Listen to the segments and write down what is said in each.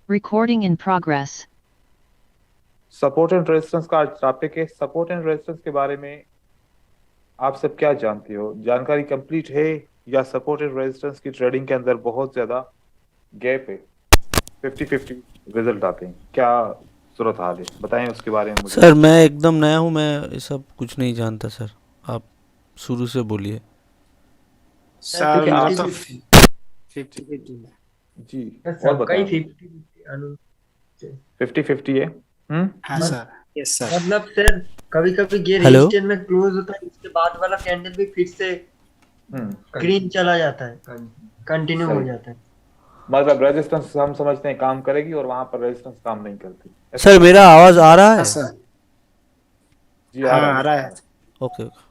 Recording in progress. Support and resistance का topic है। Support and resistance के बारे में आप सब क्या जानते हो? जानकारी कंप्लीट है या सपोर्ट एंड रेजिस्टेंस की ट्रेडिंग के अंदर बहुत ज्यादा गैप है? 50-50 रिजल्ट आते हैं, क्या सूरत हाल है? बताएं उसके बारे में मुझे। सर मैं एकदम नया हूँ, मैं ये सब कुछ नहीं जानता सर। आप शुरू से बोलिए। ठीक सर है मैं आप। तो जी 50-50 जी, और सबका ही बताएं। 50-50 फिफ्टी फिफ्टी है। हाँ सर। Yes sir. मतलब सर कभी कभी ये हेलो। रेजिस्टेंस में क्लोज होता है, उसके बाद वाला कैंडल भी फिर से हम्म। ग्रीन चला जाता है, कंटिन्यू हो सही। जाता है। मतलब रेजिस्टेंस हम समझते हैं काम करेगी और वहां पर रेजिस्टेंस काम नहीं करती, ऐसा सर ना? मेरा आवाज़ आ रहा हाँ है? सर। जी आ हाँ रहा आ है। रहा है। Okay okay.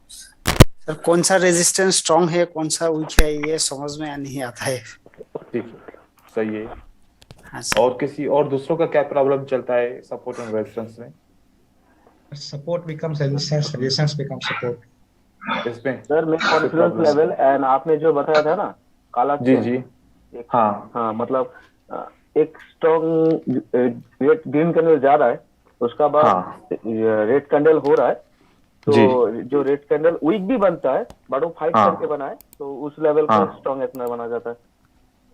सर कौन सा रेजिस्टेंस स्ट्रांग है कौन सा वीक है ये समझ में नहीं आता है। ठीक है, सही है। हाँ सर। और किसी और दूसरों का क्या प्रॉब्लम चलता है सपोर्ट एंड रेजिस्टेंस में? Support becomes resistance, resistance becomes support. इसमें सर में कोई कॉन्फिडेंस प्रॉब्लम लेवल नहीं? एंड आपने जो बताया था ना, काला जी चेन जी। एक, हाँ हाँ मतलब एक स्ट्रॉन्ग रेड ग्रीन कैंडल जा रहा है, उसका बाद हाँ। रेड कैंडल हो रहा है, जी तो जो रेड कैंडल वीक भी बनता है बट वो फाइट करके हाँ बना है, तो उस लेवल को हाँ। स्ट्रॉन्ग इतना बना जाता है।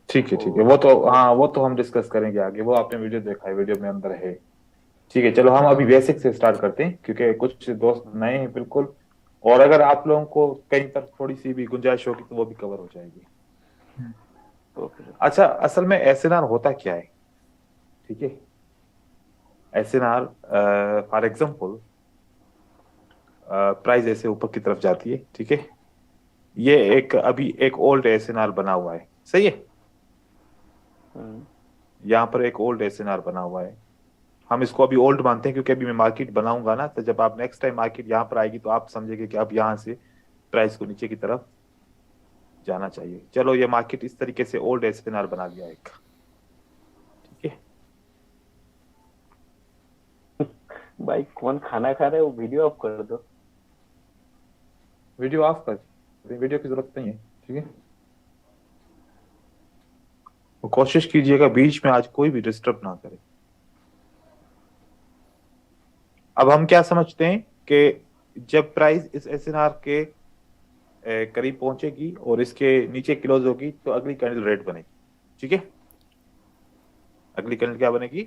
ठीक है ठीक है, तो वो तो वो हाँ, वो तो हम डिस्कस करेंगे आगे। वो आपने वीडियो देखा है, वीडियो में अंदर है। ठीक है, चलो हम अभी बेसिक से स्टार्ट करते हैं क्योंकि कुछ दोस्त नए हैं बिल्कुल। और अगर आप लोगों को कहीं पर थोड़ी सी भी गुंजाइश होगी तो वो भी कवर हो जाएगी। तो फिर अच्छा, असल में एसएनआर होता क्या है? ठीक है, एसएनआर फॉर एग्जांपल प्राइस ऐसे ऊपर की तरफ जाती है, ठीक है। ये एक अभी एक ओल्ड एसएनआर बना हुआ है, सही है। हम्म, यहाँ पर एक ओल्ड एसएनआर बना हुआ है। हम इसको अभी ओल्ड मानते हैं क्योंकि अभी मैं मार्केट बनाऊंगा ना, तो जब आप नेक्स्ट टाइम मार्केट यहाँ पर आएगी तो आप समझेंगे कि अब यहाँ से प्राइस को नीचे की तरफ जाना चाहिए। चलो, ये मार्केट इस तरीके से ओल्ड एसएनआर बना लिया एक, ठीक है। भाई कौन खाना खा रहा है, वो वीडियो ऑफ कर दो। वीडियो ऑफ कर, वीडियो की जरूरत नहीं है, ठीक है। वो कोशिश कीजिएगा बीच में आज कोई भी डिस्टर्ब ना करे। अब हम क्या समझते हैं कि जब प्राइस इस एसएनआर के करीब पहुंचेगी और इसके नीचे क्लोज होगी तो अगली कैंडल रेड बनेगी, ठीक है। अगली कैंडल क्या बनेगी?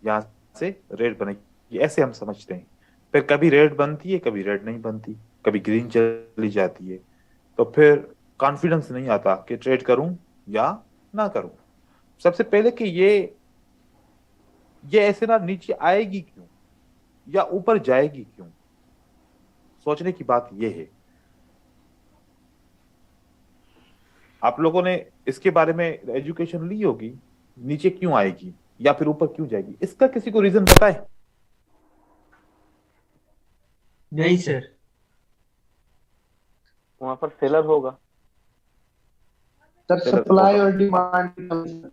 यहां से रेड बनेगी, ऐसे हम समझते हैं। फिर कभी रेड बनती है, कभी रेड नहीं बनती, कभी ग्रीन चली जाती है। तो फिर कॉन्फिडेंस नहीं आता कि ट्रेड करूं या ना करूं। सबसे पहले कि ये ऐसे ना नीचे आएगी क्यों या ऊपर जाएगी क्यों, सोचने की बात यह है। आप लोगों ने इसके बारे में एजुकेशन ली होगी, नीचे क्यों आएगी या फिर ऊपर क्यों जाएगी, इसका किसी को रीजन पता है? नहीं सर। वहां पर सेलर होगा। सर सप्लाई और डिमांड।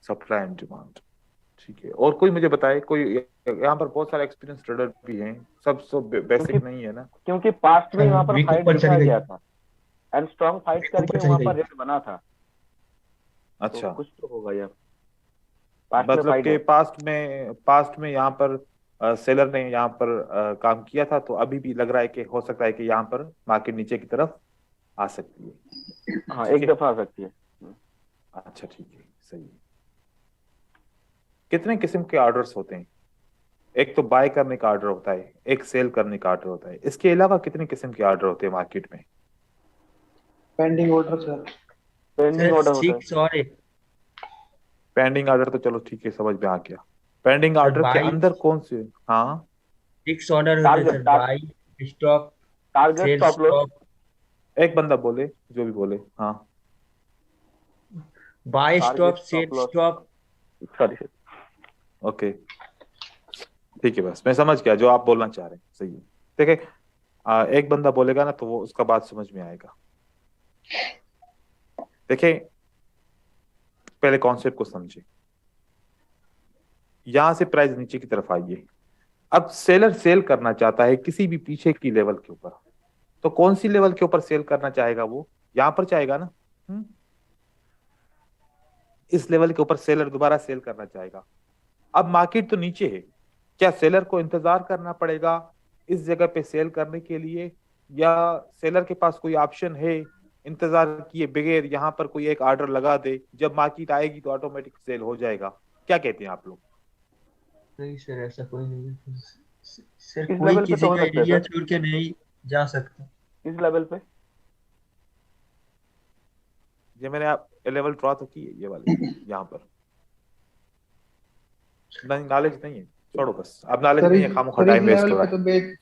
सप्लाई एंड डिमांड, ठीक है। और कोई मुझे बताए, कोई यहाँ पर बहुत सारे एक्सपीरियंस ट्रेडर भी हैं, सब क्योंकि बेसिक नहीं है ना। क्योंकि पास्ट में वहां पर वीक फाइट ऊपर दिखाया चली गई, गया था एंड स्ट्रॉन्ग फाइट वीक ऊपर करके चली वहां गई। पर रेट बना था, तो अच्छा, कुछ तो होगा यार, पास्ट में मतलब फाइट कि हो। पास्ट में यहाँ पर सेलर ने यहाँ पर काम किया था, तो अभी भी लग रहा है कि हो सकता है कि यहाँ पर मार्केट नीचे की तरफ आ सकती है, हाँ ठीक एक है। दफा आ सकती है। अच्छा ठीक है, सही है। कितने किस्म के ऑर्डर्स होते हैं? एक तो बाय करने का ऑर्डर होता है, एक सेल करने का ऑर्डर होता है। इसके अलावा कितने किस्म के ऑर्डर होते हैं मार्केट में? Pending order sir. Pending sir order होता है। 6 और एक पेंडिंग ऑर्डर तो चलो ठीक है, समझ में आ गया। पेंडिंग सर ऑर्डर के बाई अंदर कौन से? हाँ। 6 ऑर्डर होते हैं target sir, buy, stop, target sell stop loss. Stop, एक बंदा बोले, जो भी बोले, हाँ। Buy stop, target sell stop loss, stop. Sorry. Okay, ठीक है, बस मैं समझ गया जो आप बोलना चाह रहे हैं, सही है। देखिए, एक बंदा बोलेगा ना तो वो उसका बात समझ में आएगा। देखिए, पहले कॉन्सेप्ट को समझे। यहां से प्राइस नीचे की तरफ आई है। अब सेलर सेल करना चाहता है किसी भी पीछे की लेवल के ऊपर, तो कौन सी लेवल के ऊपर सेल करना चाहेगा वो? यहां पर चाहेगा ना। इस लेवल के ऊपर सेलर दोबारा सेल करना चाहेगा। अब मार्केट तो नीचे है, क्या सेलर को इंतजार करना पड़ेगा इस जगह पे सेल करने के लिए, या सेलर के पास कोई ऑप्शन है इंतजार किए बगैर यहाँ पर कोई एक ऑर्डर लगा दे, जब मार्केट आएगी तो ऑटोमेटिक सेल हो जाएगा? क्या कहते हैं आप लोग? नहीं सर, ऐसा कोई नहीं है सर, इस कोई लेवल पे किसी तो हो का सकता है एरिया सर, छोड़ के नहीं जा सकता। इस लेवल पे। ये मैंने आप लेवल ड्रॉ तो की है ये वाली यहाँ पर। नहीं, नॉलेज नहीं है, छोड़ो बस, अब नॉलेज नहीं है, खामोखा सर इस टाइम वेस्ट लेवल हो रहा पे है। तो बेच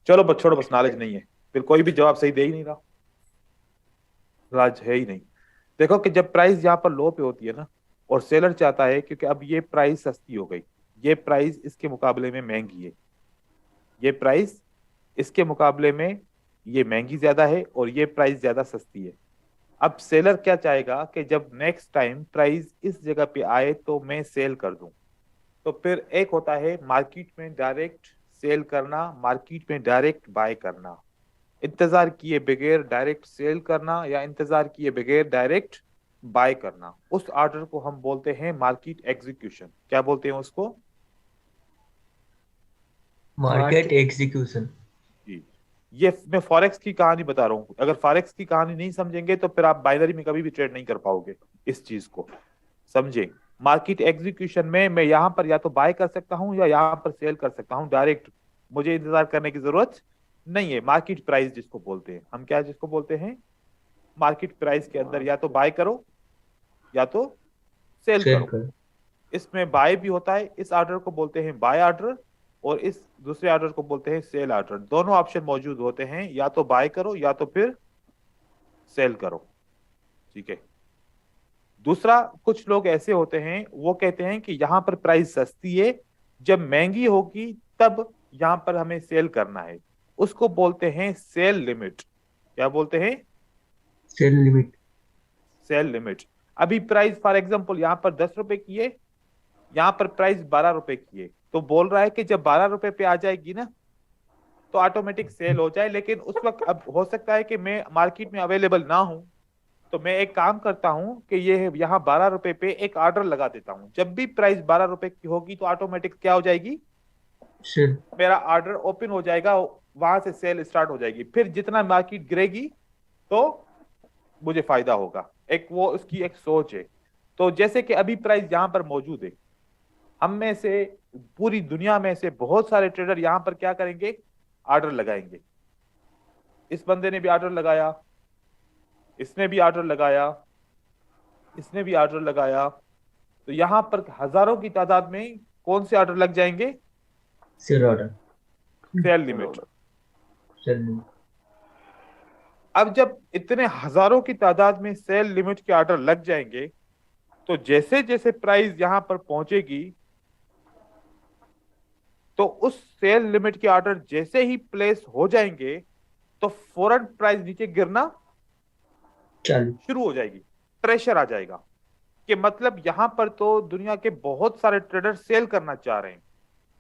चलो बस छोड़ो बस, नॉलेज नहीं है, फिर कोई भी जवाब सही दे ही नहीं रहा, राज है ही नहीं। देखो कि जब प्राइस यहाँ पर लो पे होती है ना, और सेलर चाहता है क्योंकि अब ये प्राइस सस्ती हो गई, ये प्राइस इसके मुकाबले में महंगी है, ये प्राइस इसके मुकाबले में ये महंगी ज्यादा है और ये प्राइस ज्यादा सस्ती है। अब सेलर क्या चाहेगा कि जब नेक्स्ट टाइम प्राइस इस जगह पे आए तो मैं सेल कर दूं। तो फिर एक होता है मार्केट में डायरेक्ट सेल करना, मार्केट में डायरेक्ट बाय करना, इंतजार किए बगैर डायरेक्ट सेल करना, या इंतजार किए बगैर डायरेक्ट बाय करना। उस ऑर्डर को हम बोलते हैं मार्केट एग्जीक्यूशन। क्या बोलते हैं उसको? Market execution. जी। ये मैं फॉरेक्स की कहानी बता रहा हूँ, अगर फॉरेक्स की कहानी नहीं समझेंगे तो फिर आप बाइनरी में कभी भी ट्रेड नहीं कर पाओगे। इस चीज को समझे। मार्केट एग्जीक्यूशन में मैं यहाँ पर या तो बाय कर सकता हूँ या यहाँ पर सेल कर सकता हूँ डायरेक्ट, मुझे इंतजार करने की जरूरत नहीं है। मार्केट प्राइस जिसको बोलते हैं हम, क्या जिसको बोलते हैं? मार्केट प्राइस के अंदर या तो बाय करो या तो सेल सेल करो। कर। इसमें बाय भी होता है, इस ऑर्डर को बोलते हैं बाय ऑर्डर, और इस दूसरे ऑर्डर को बोलते हैं सेल ऑर्डर। दोनों ऑप्शन मौजूद होते हैं, या तो बाय करो या तो फिर सेल करो। ठीक है। दूसरा, कुछ लोग ऐसे होते हैं वो कहते हैं कि यहां पर प्राइस सस्ती है, जब महंगी होगी तब यहां पर हमें सेल करना है, उसको बोलते हैं सेल लिमिट। क्या बोलते हैं? Sell limit. Sell limit. अभी प्राइस फॉर एग्जांपल यहां पर 10 रुपए की है, यहां पर प्राइस 12 रुपए की है, तो बोल रहा है कि जब 12 रुपए पे आ जाएगी ना तो ऑटोमेटिक सेल हो जाए। लेकिन उस वक्त अब हो सकता है कि मैं मार्केट में अवेलेबल ना हूं, तो मैं एक काम करता हूं कि ये यहाँ 12 रुपए पे एक ऑर्डर लगा देता हूं। जब भी प्राइस 12 रुपए की होगी तो ऑटोमेटिक क्या हो जाएगी? सेल। मेरा ऑर्डर ओपन हो जाएगा, वहां से सेल स्टार्ट हो जाएगी। फिर जितना मार्केट गिरेगी तो मुझे फायदा होगा। एक वो उसकी एक सोच है। तो जैसे कि अभी प्राइस यहाँ पर मौजूद है, हम में से पूरी दुनिया में से बहुत सारे ट्रेडर यहाँ पर क्या करेंगे? ऑर्डर लगाएंगे। इस बंदे ने भी ऑर्डर लगाया, इसने भी ऑर्डर लगाया, इसने भी ऑर्डर लगाया, तो यहां पर हजारों की तादाद में कौन से ऑर्डर लग जाएंगे? Sell order. Sell limit. Sell limit. अब जब इतने हजारों की तादाद में सेल लिमिट के ऑर्डर लग जाएंगे, तो जैसे जैसे प्राइस यहां पर पहुंचेगी, तो उस सेल लिमिट के ऑर्डर जैसे ही प्लेस हो जाएंगे तो फौरन प्राइस नीचे गिरना चालू। शुरू हो जाएगी, प्रेशर आ जाएगा। कि मतलब यहां पर तो दुनिया के बहुत सारे ट्रेडर सेल करना चाह रहे हैं,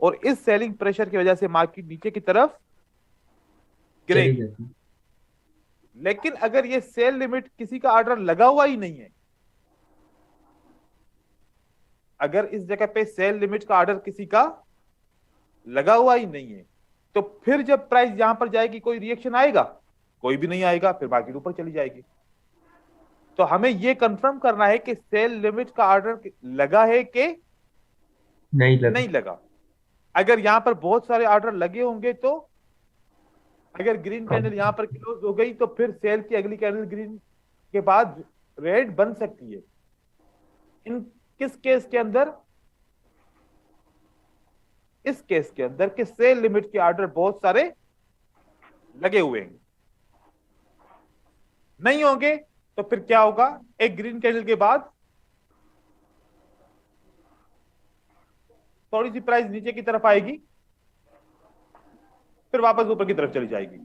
और इस सेलिंग प्रेशर की वजह से मार्केट नीचे की तरफ चली गिरेगी। जाती। लेकिन अगर ये सेल लिमिट किसी का ऑर्डर लगा हुआ ही नहीं है, अगर इस जगह पे सेल लिमिट का ऑर्डर किसी का लगा हुआ ही नहीं है, तो फिर जब प्राइस यहां पर जाएगी कोई रिएक्शन आएगा? कोई भी नहीं आएगा, फिर मार्केट ऊपर चली जाएगी। तो हमें यह कंफर्म करना है कि सेल लिमिट का ऑर्डर लगा है कि नहीं लगा। नहीं लगा। अगर यहां पर बहुत सारे ऑर्डर लगे होंगे तो अगर ग्रीन कैंडल यहां पर क्लोज हो गई तो फिर सेल की अगली कैंडल ग्रीन के बाद रेड बन सकती है। इन किस केस के अंदर? इस केस के अंदर कि सेल लिमिट के ऑर्डर बहुत सारे लगे हुए हैं। नहीं होंगे तो फिर क्या होगा? एक ग्रीन कैंडल के बाद थोड़ी सी प्राइस नीचे की तरफ आएगी, फिर वापस ऊपर की तरफ चली जाएगी,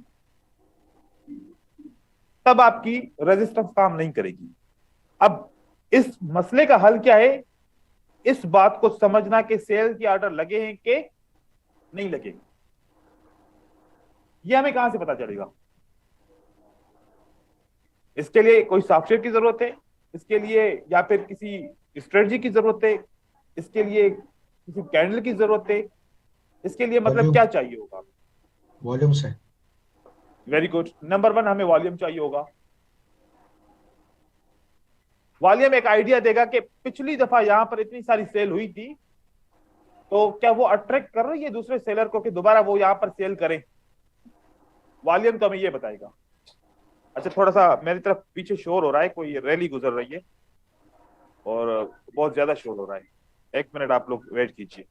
तब आपकी रेजिस्टेंस काम नहीं करेगी। अब इस मसले का हल क्या है? इस बात को समझना कि सेल के ऑर्डर लगे हैं कि नहीं लगे। यह हमें कहां से पता चलेगा? इसके लिए कोई सॉफ्टवेयर की जरूरत है? इसके लिए या फिर किसी स्ट्रेटजी की जरूरत है, इसके लिए किसी कैंडल की जरूरत है, इसके लिए मतलब Volume. क्या चाहिए होगा? वॉल्यूम से। Very good. नंबर 1 हमें वॉल्यूम चाहिए होगा। वॉल्यूम एक आइडिया देगा कि पिछली दफा यहां पर इतनी सारी सेल हुई थी, तो क्या वो अट्रैक्ट कर रही है दूसरे सेलर को कि दोबारा वो यहां पर सेल करें? वॉल्यूम तो हमें ये बताएगा। अच्छा, थोड़ा सा मेरी तरफ पीछे शोर हो रहा है, कोई रैली गुजर रही है और बहुत ज्यादा शोर हो रहा है। 1 मिनट आप लोग वेट कीजिए।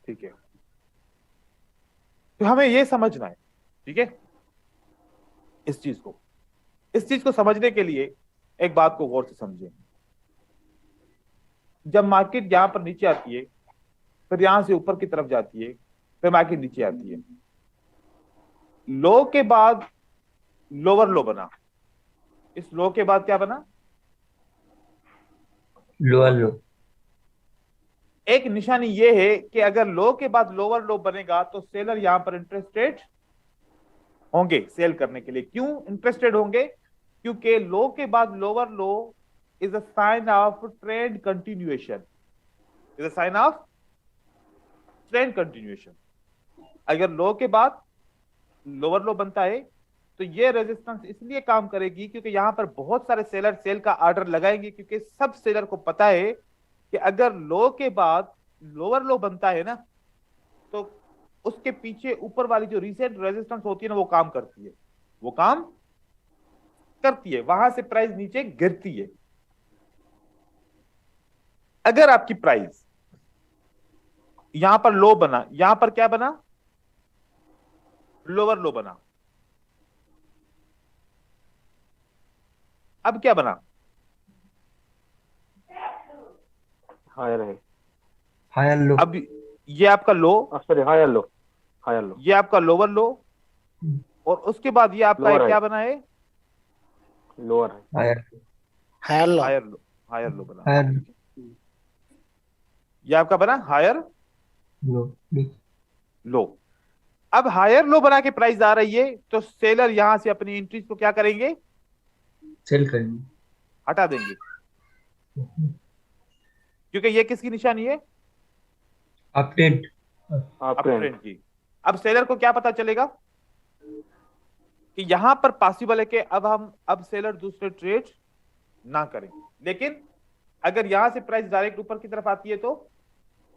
ठीक है, तो हमें ये समझना है, ठीक है, इस चीज को समझने के लिए एक बात को गौर से समझें। जब मार्केट यहां पर नीचे आती है, फिर यहां से ऊपर की तरफ जाती है, फिर मार्केट नीचे आती है, लो के बाद लोअर लो बना, इस लो के बाद क्या बना? लोअर लो। एक निशानी ये है कि अगर लो के बाद लोअर लो बनेगा तो सेलर यहां पर इंटरेस्टेड होंगे सेल करने के लिए। क्यों इंटरेस्टेड होंगे? क्योंकि लो के बाद lower low is a sign of trend continuation, is a sign of trend continuation. अगर लो के बाद लोअर लो बनता है तो ये रेजिस्टेंस इसलिए काम करेगी क्योंकि यहां पर बहुत सारे सेलर सेल का ऑर्डर लगाएंगे, क्योंकि सब सेलर को पता है कि अगर लो के बाद लोअर लो बनता है ना, तो उसके पीछे ऊपर वाली जो रिसेंट रेजिस्टेंस होती है ना, वो काम करती है, वो काम करती है, वहां से प्राइस नीचे गिरती है। अगर आपकी प्राइस यहां पर लो बना, यहां पर क्या बना? लोअर लो बना, अब क्या बना? हायर है। Higher low. अब ये आपका low, sorry, higher low, higher low. ये आपका लोअर लो, और उसके बाद ये आपका Lower क्या है। बना है? लोअर है। Higher higher low. Higher low बना। हायर ये आपका बना हायर लो। लो। अब हायर लो बना के प्राइस आ रही है, तो सेलर यहां से अपनी एंट्रीज को क्या करेंगे? सेल करेंगे। हटा देंगे, क्योंकि ये किसकी निशानी है? अपडेट। आप अप ट्रेंड की। अब सेलर को क्या पता चलेगा कि यहां पर पॉसिबल है कि अब सेलर दूसरे ट्रेड ना करें, लेकिन अगर यहां से प्राइस डायरेक्ट ऊपर की तरफ आती है तो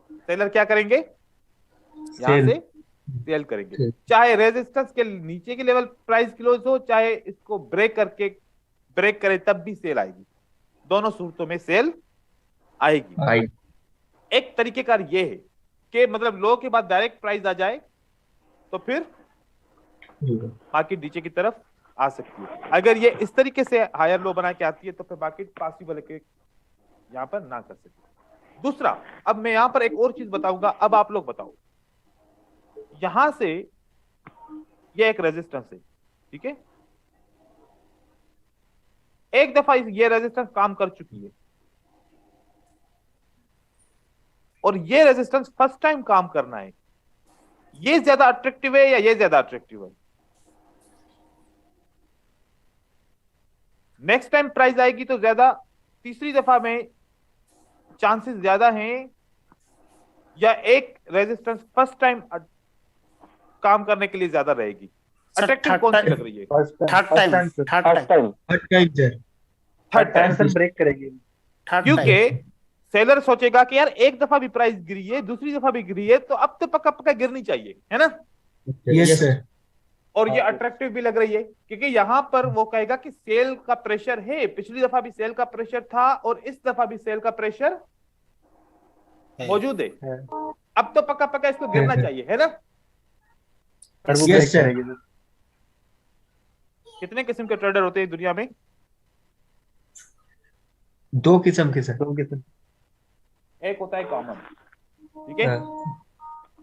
सेलर क्या करेंगे? यहां सेल। से सेल करेंगे, सेल। चाहे रेजिस्टेंस के नीचे की लेवल प्राइस क्लोज हो, चाहे इसको ब्रेक करे, तब भी सेल आएगी। दोनों सूरतों में सेल आएगी। आई। एक तरीकेकार ये है कि मतलब लो के बाद डायरेक्ट प्राइस आ जाए तो फिर मार्केट नीचे की तरफ आ सकती है। अगर ये इस तरीके से हायर लो बना के आती है तो फिर मार्केट पॉसिबल है कि यहां पर ना कर सके। दूसरा, अब मैं यहां पर एक और चीज बताऊंगा। अब आप लोग बताओ, यहां से ये एक रेजिस्टेंस है, ठीक है, एक दफा ये रेजिस्टेंस काम कर चुकी है और ये रेजिस्टेंस फर्स्ट टाइम काम करना है। ये ज्यादा अट्रैक्टिव है या ये ज्यादा अट्रैक्टिव है? नेक्स्ट टाइम प्राइस आएगी तो ज्यादा, तीसरी दफा में चांसेस ज्यादा हैं, या एक रेजिस्टेंस फर्स्ट टाइम काम करने के लिए ज्यादा रहेगी? अट्रैक्टिव कौन सी लग रही है? Third time. First time. Third time break करेगी। क्योंकि सेलर सोचेगा कि यार एक दफा भी प्राइस गिरी है, दूसरी दफा भी गिरी है, तो अब तो पक्का पक्का गिरनी चाहिए, है ना? Yes sir. और ये अट्रैक्टिव भी लग रही है क्योंकि यहां पर वो कहेगा कि सेल का प्रेशर है, पिछली दफा भी सेल का प्रेशर था और इस दफा भी सेल का प्रेशर मौजूद है, अब तो पक्का पक्का इसको गिरना चाहिए, है ना? Yes sir. कितने किस्म के ट्रेडर होते हैं दुनिया में? दो किस्म के सर। एक होता है कॉमन, ठीक है,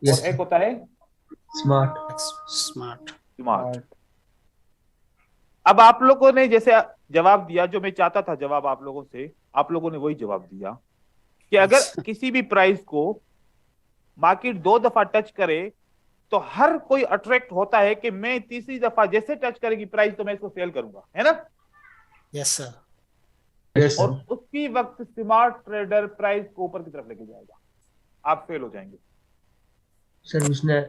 यस। और एक होता है स्मार्ट। स्मार्ट। अब आप लोगों ने जैसे जवाब दिया, जो मैं चाहता था जवाब आप लोगों से, आप लोगों ने वही जवाब दिया। कि अगर किसी भी प्राइस को मार्केट 2 दफा टच करे तो हर कोई अट्रैक्ट होता है कि मैं तीसरी दफा जैसे टच करेगी प्राइस तो मैं इसको सेल करूंगा, है ना। Yes sir. Yes, और sir. उसी वक्त स्मार्ट ट्रेडर प्राइस को ऊपर की तरफ लेके जाएगा, आप फेल हो जाएंगे। सर उसने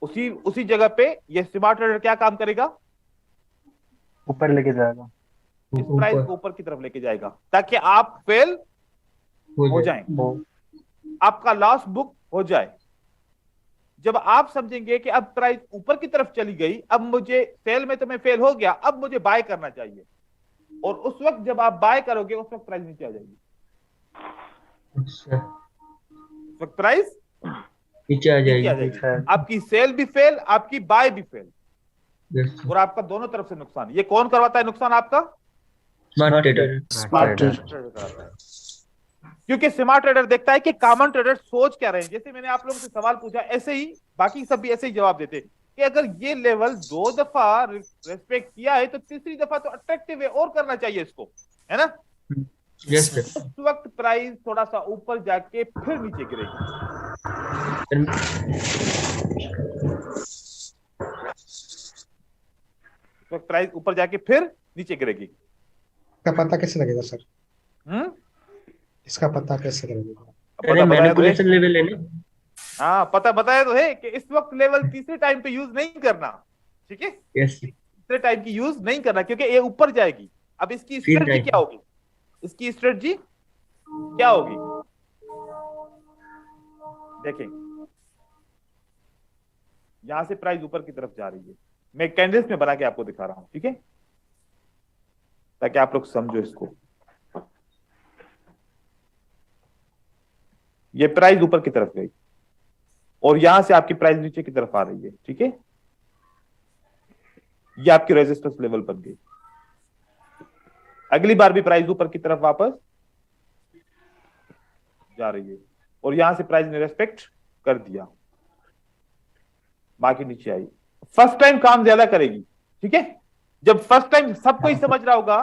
उसी उसी जगह पे ये स्मार्ट ट्रेडर क्या काम करेगा, ऊपर लेके जाएगा। इस प्राइस ऊपर को ऊपर की तरफ लेके जाएगा ताकि आप फेल हो हो जाएं, वो आपका लॉस बुक हो जाए। जब आप समझेंगे कि अब प्राइस ऊपर की तरफ चली गई, अब मुझे सेल में तो मैं फेल हो गया, अब मुझे बाय करना चाहिए, और उस वक्त जब आप बाय करोगे उस वक्त प्राइस नीचे आ जाएगी, अच्छा उस वक्त प्राइस नीचे आ नीचे आ जाएगी। जाएगी, आपकी सेल भी फेल, आपकी बाय भी फेल, Yes, sir. और आपका दोनों तरफ से नुकसान। ये कौन करवाता है नुकसान आपका, Smart trader. Smart trader. Trader कराता है। क्योंकि स्मार्ट ट्रेडर देखता है कि कॉमन ट्रेडर सोच क्या रहे हैं। जैसे मैंने आप लोगों से सवाल पूछा, ऐसे ही बाकी सब भी ऐसे ही जवाब देते कि अगर ये लेवल 2 दफा रेस्पेक्ट किया है तो तीसरी दफा तो अट्रैक्टिव है और करना चाहिए इसको, है ना। Yes, sir. उस वक्त प्राइस थोड़ा सा ऊपर जाके फिर नीचे गिरेगी। उस वक्त प्राइस ऊपर जाके फिर नीचे गिरेगी। इसका पता कैसे लगेगा सर? हम्म, इसका पता कैसे लगेगा? पता अरे बताया तो है। मैनिपुलेशन लेवल है ना। हाँ पता बताया तो है कि इस वक्त लेवल तीसरे टाइम पे यूज नहीं करना, ठीक है, यस तीसरे टाइम की यूज नहीं करना क्योंकि ये ऊपर जाएगी। अब इसकी फिर स्ट्रेटजी जाएगी। क्या होगी, इसकी स्ट्रेटजी क्या होगी, देखें यहां से प्राइस ऊपर की तरफ जा रही है, मैं कैंडल्स में बना के आपको दिखा रहा हूं, ठीक है, ताकि आप लोग समझो इसको। ये प्राइस ऊपर की तरफ गई और यहां से आपकी प्राइस नीचे की तरफ आ रही है, ठीक है, ये आपकी रेजिस्टेंस लेवल बन गई। अगली बार भी प्राइस ऊपर की तरफ वापस जा रही है और यहां से प्राइस ने रेस्पेक्ट कर दिया, बाकी नीचे आई। फर्स्ट टाइम काम ज्यादा करेगी, ठीक है, जब फर्स्ट टाइम सबको ही समझ रहा होगा,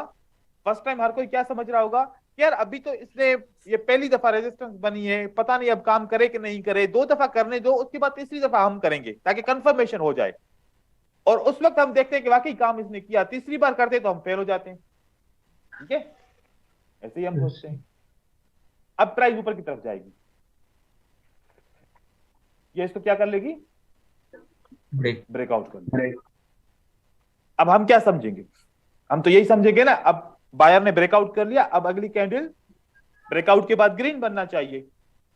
फर्स्ट टाइम हर कोई क्या समझ रहा होगा कि यार अभी तो इसने ये पहली दफा रेजिस्टेंस बनी है, पता नहीं अब काम करे कि नहीं करे, 2 दफा करने दो, उसके बाद तीसरी दफा हम करेंगे ताकि कंफर्मेशन हो जाए। और उस वक्त हम देखते हैं कि वाकई काम इसने किया, तीसरी बार करते तो हम फेल हो जाते हैं, ठीक है, ऐसे ही हम सोचते हैं। अब प्राइस ऊपर की तरफ जाएगी, ये इसको क्या कर लेगी, ब्रेकआउट कर लेगी। अब हम क्या समझेंगे, हम तो यही समझेंगे ना, अब बायर ने ब्रेकआउट कर लिया, अब अगली कैंडल ब्रेकआउट के बाद ग्रीन बनना चाहिए,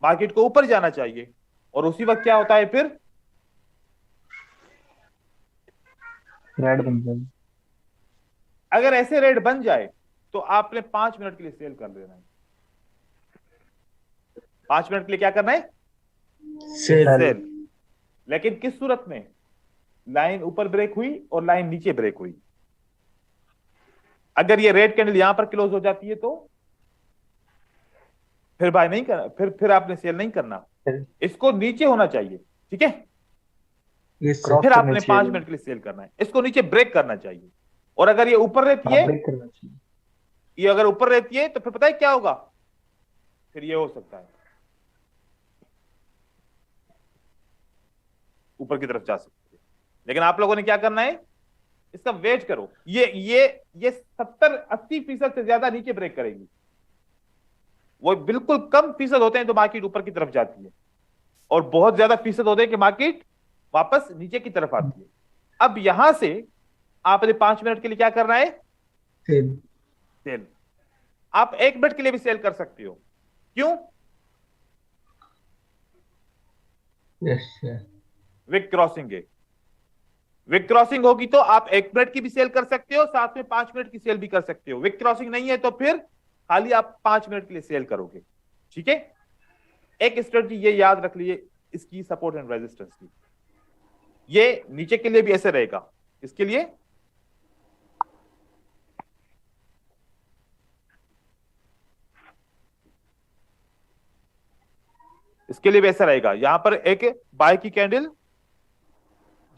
मार्केट को ऊपर जाना चाहिए, और उसी वक्त क्या होता है फिर रेड बन जाएगी। अगर ऐसे रेड बन जाए तो आपने 5 मिनट के लिए सेल कर देना है। 5 मिनट के लिए क्या करना है, सेल। लेकिन किस सूरत में, लाइन ऊपर ब्रेक हुई और लाइन नीचे ब्रेक हुई। अगर ये रेड कैंडल यहां पर क्लोज हो जाती है तो फिर बाय नहीं करना, फिर आपने सेल नहीं करना, इसको नीचे होना चाहिए, ठीक है, यस फिर आपने 5 मिनट के लिए सेल करना है, इसको नीचे ब्रेक करना चाहिए। और अगर ये ऊपर रहती है, ब्रेक करना चाहिए। ये अगर ऊपर रहती है तो फिर पता है क्या होगा, फिर ये हो सकता है ऊपर की तरफ जा सकती है। लेकिन आप लोगों ने क्या करना है, इसका वेट करो, ये 70-80% से ज्यादा नीचे ब्रेक करेगी। वो बिल्कुल कम फीसद होते हैं तो मार्केट ऊपर की तरफ जाती है, और बहुत ज्यादा फीसद होते हैं कि मार्केट वापस नीचे की तरफ आती है। अब यहां से आपने 5 मिनट के लिए क्या करना है, सेल। आप 1 मिनट के लिए भी सेल कर सकते हो, क्यों, यस विक क्रॉसिंग है, विक क्रॉसिंग होगी तो आप 1 मिनट की भी सेल कर सकते हो, साथ में 5 मिनट की सेल भी कर सकते हो। विक क्रॉसिंग नहीं है तो फिर खाली आप 5 मिनट के लिए सेल करोगे, ठीक है। एक स्ट्रेटजी ये याद रख लीजिए इसकी, सपोर्ट एंड रेजिस्टेंस की, ये नीचे के लिए भी ऐसे रहेगा, इसके लिए भी ऐसा रहेगा। यहां पर एक बाय की कैंडल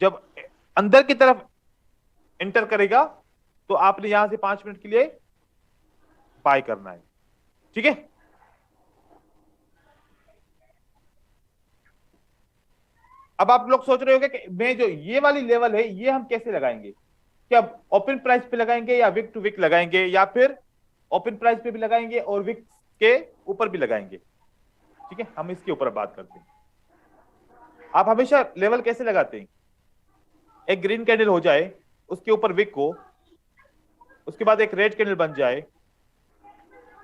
जब अंदर की तरफ एंटर करेगा तो आपने यहां से 5 मिनट के लिए बाय करना है, ठीक है। अब आप लोग सोच रहे होंगे कि मैं जो ये वाली लेवल है ये हम कैसे लगाएंगे, क्या ओपन प्राइस पे लगाएंगे या विक टू विक लगाएंगे या फिर ओपन प्राइस पे भी लगाएंगे और विक के ऊपर भी लगाएंगे। ठीक है, हम इसके ऊपर बात करते हैं। आप हमेशा लेवल कैसे लगाते हैं, एक ग्रीन कैंडल हो जाए उसके ऊपर विक हो, उसके बाद एक रेड कैंडल बन जाए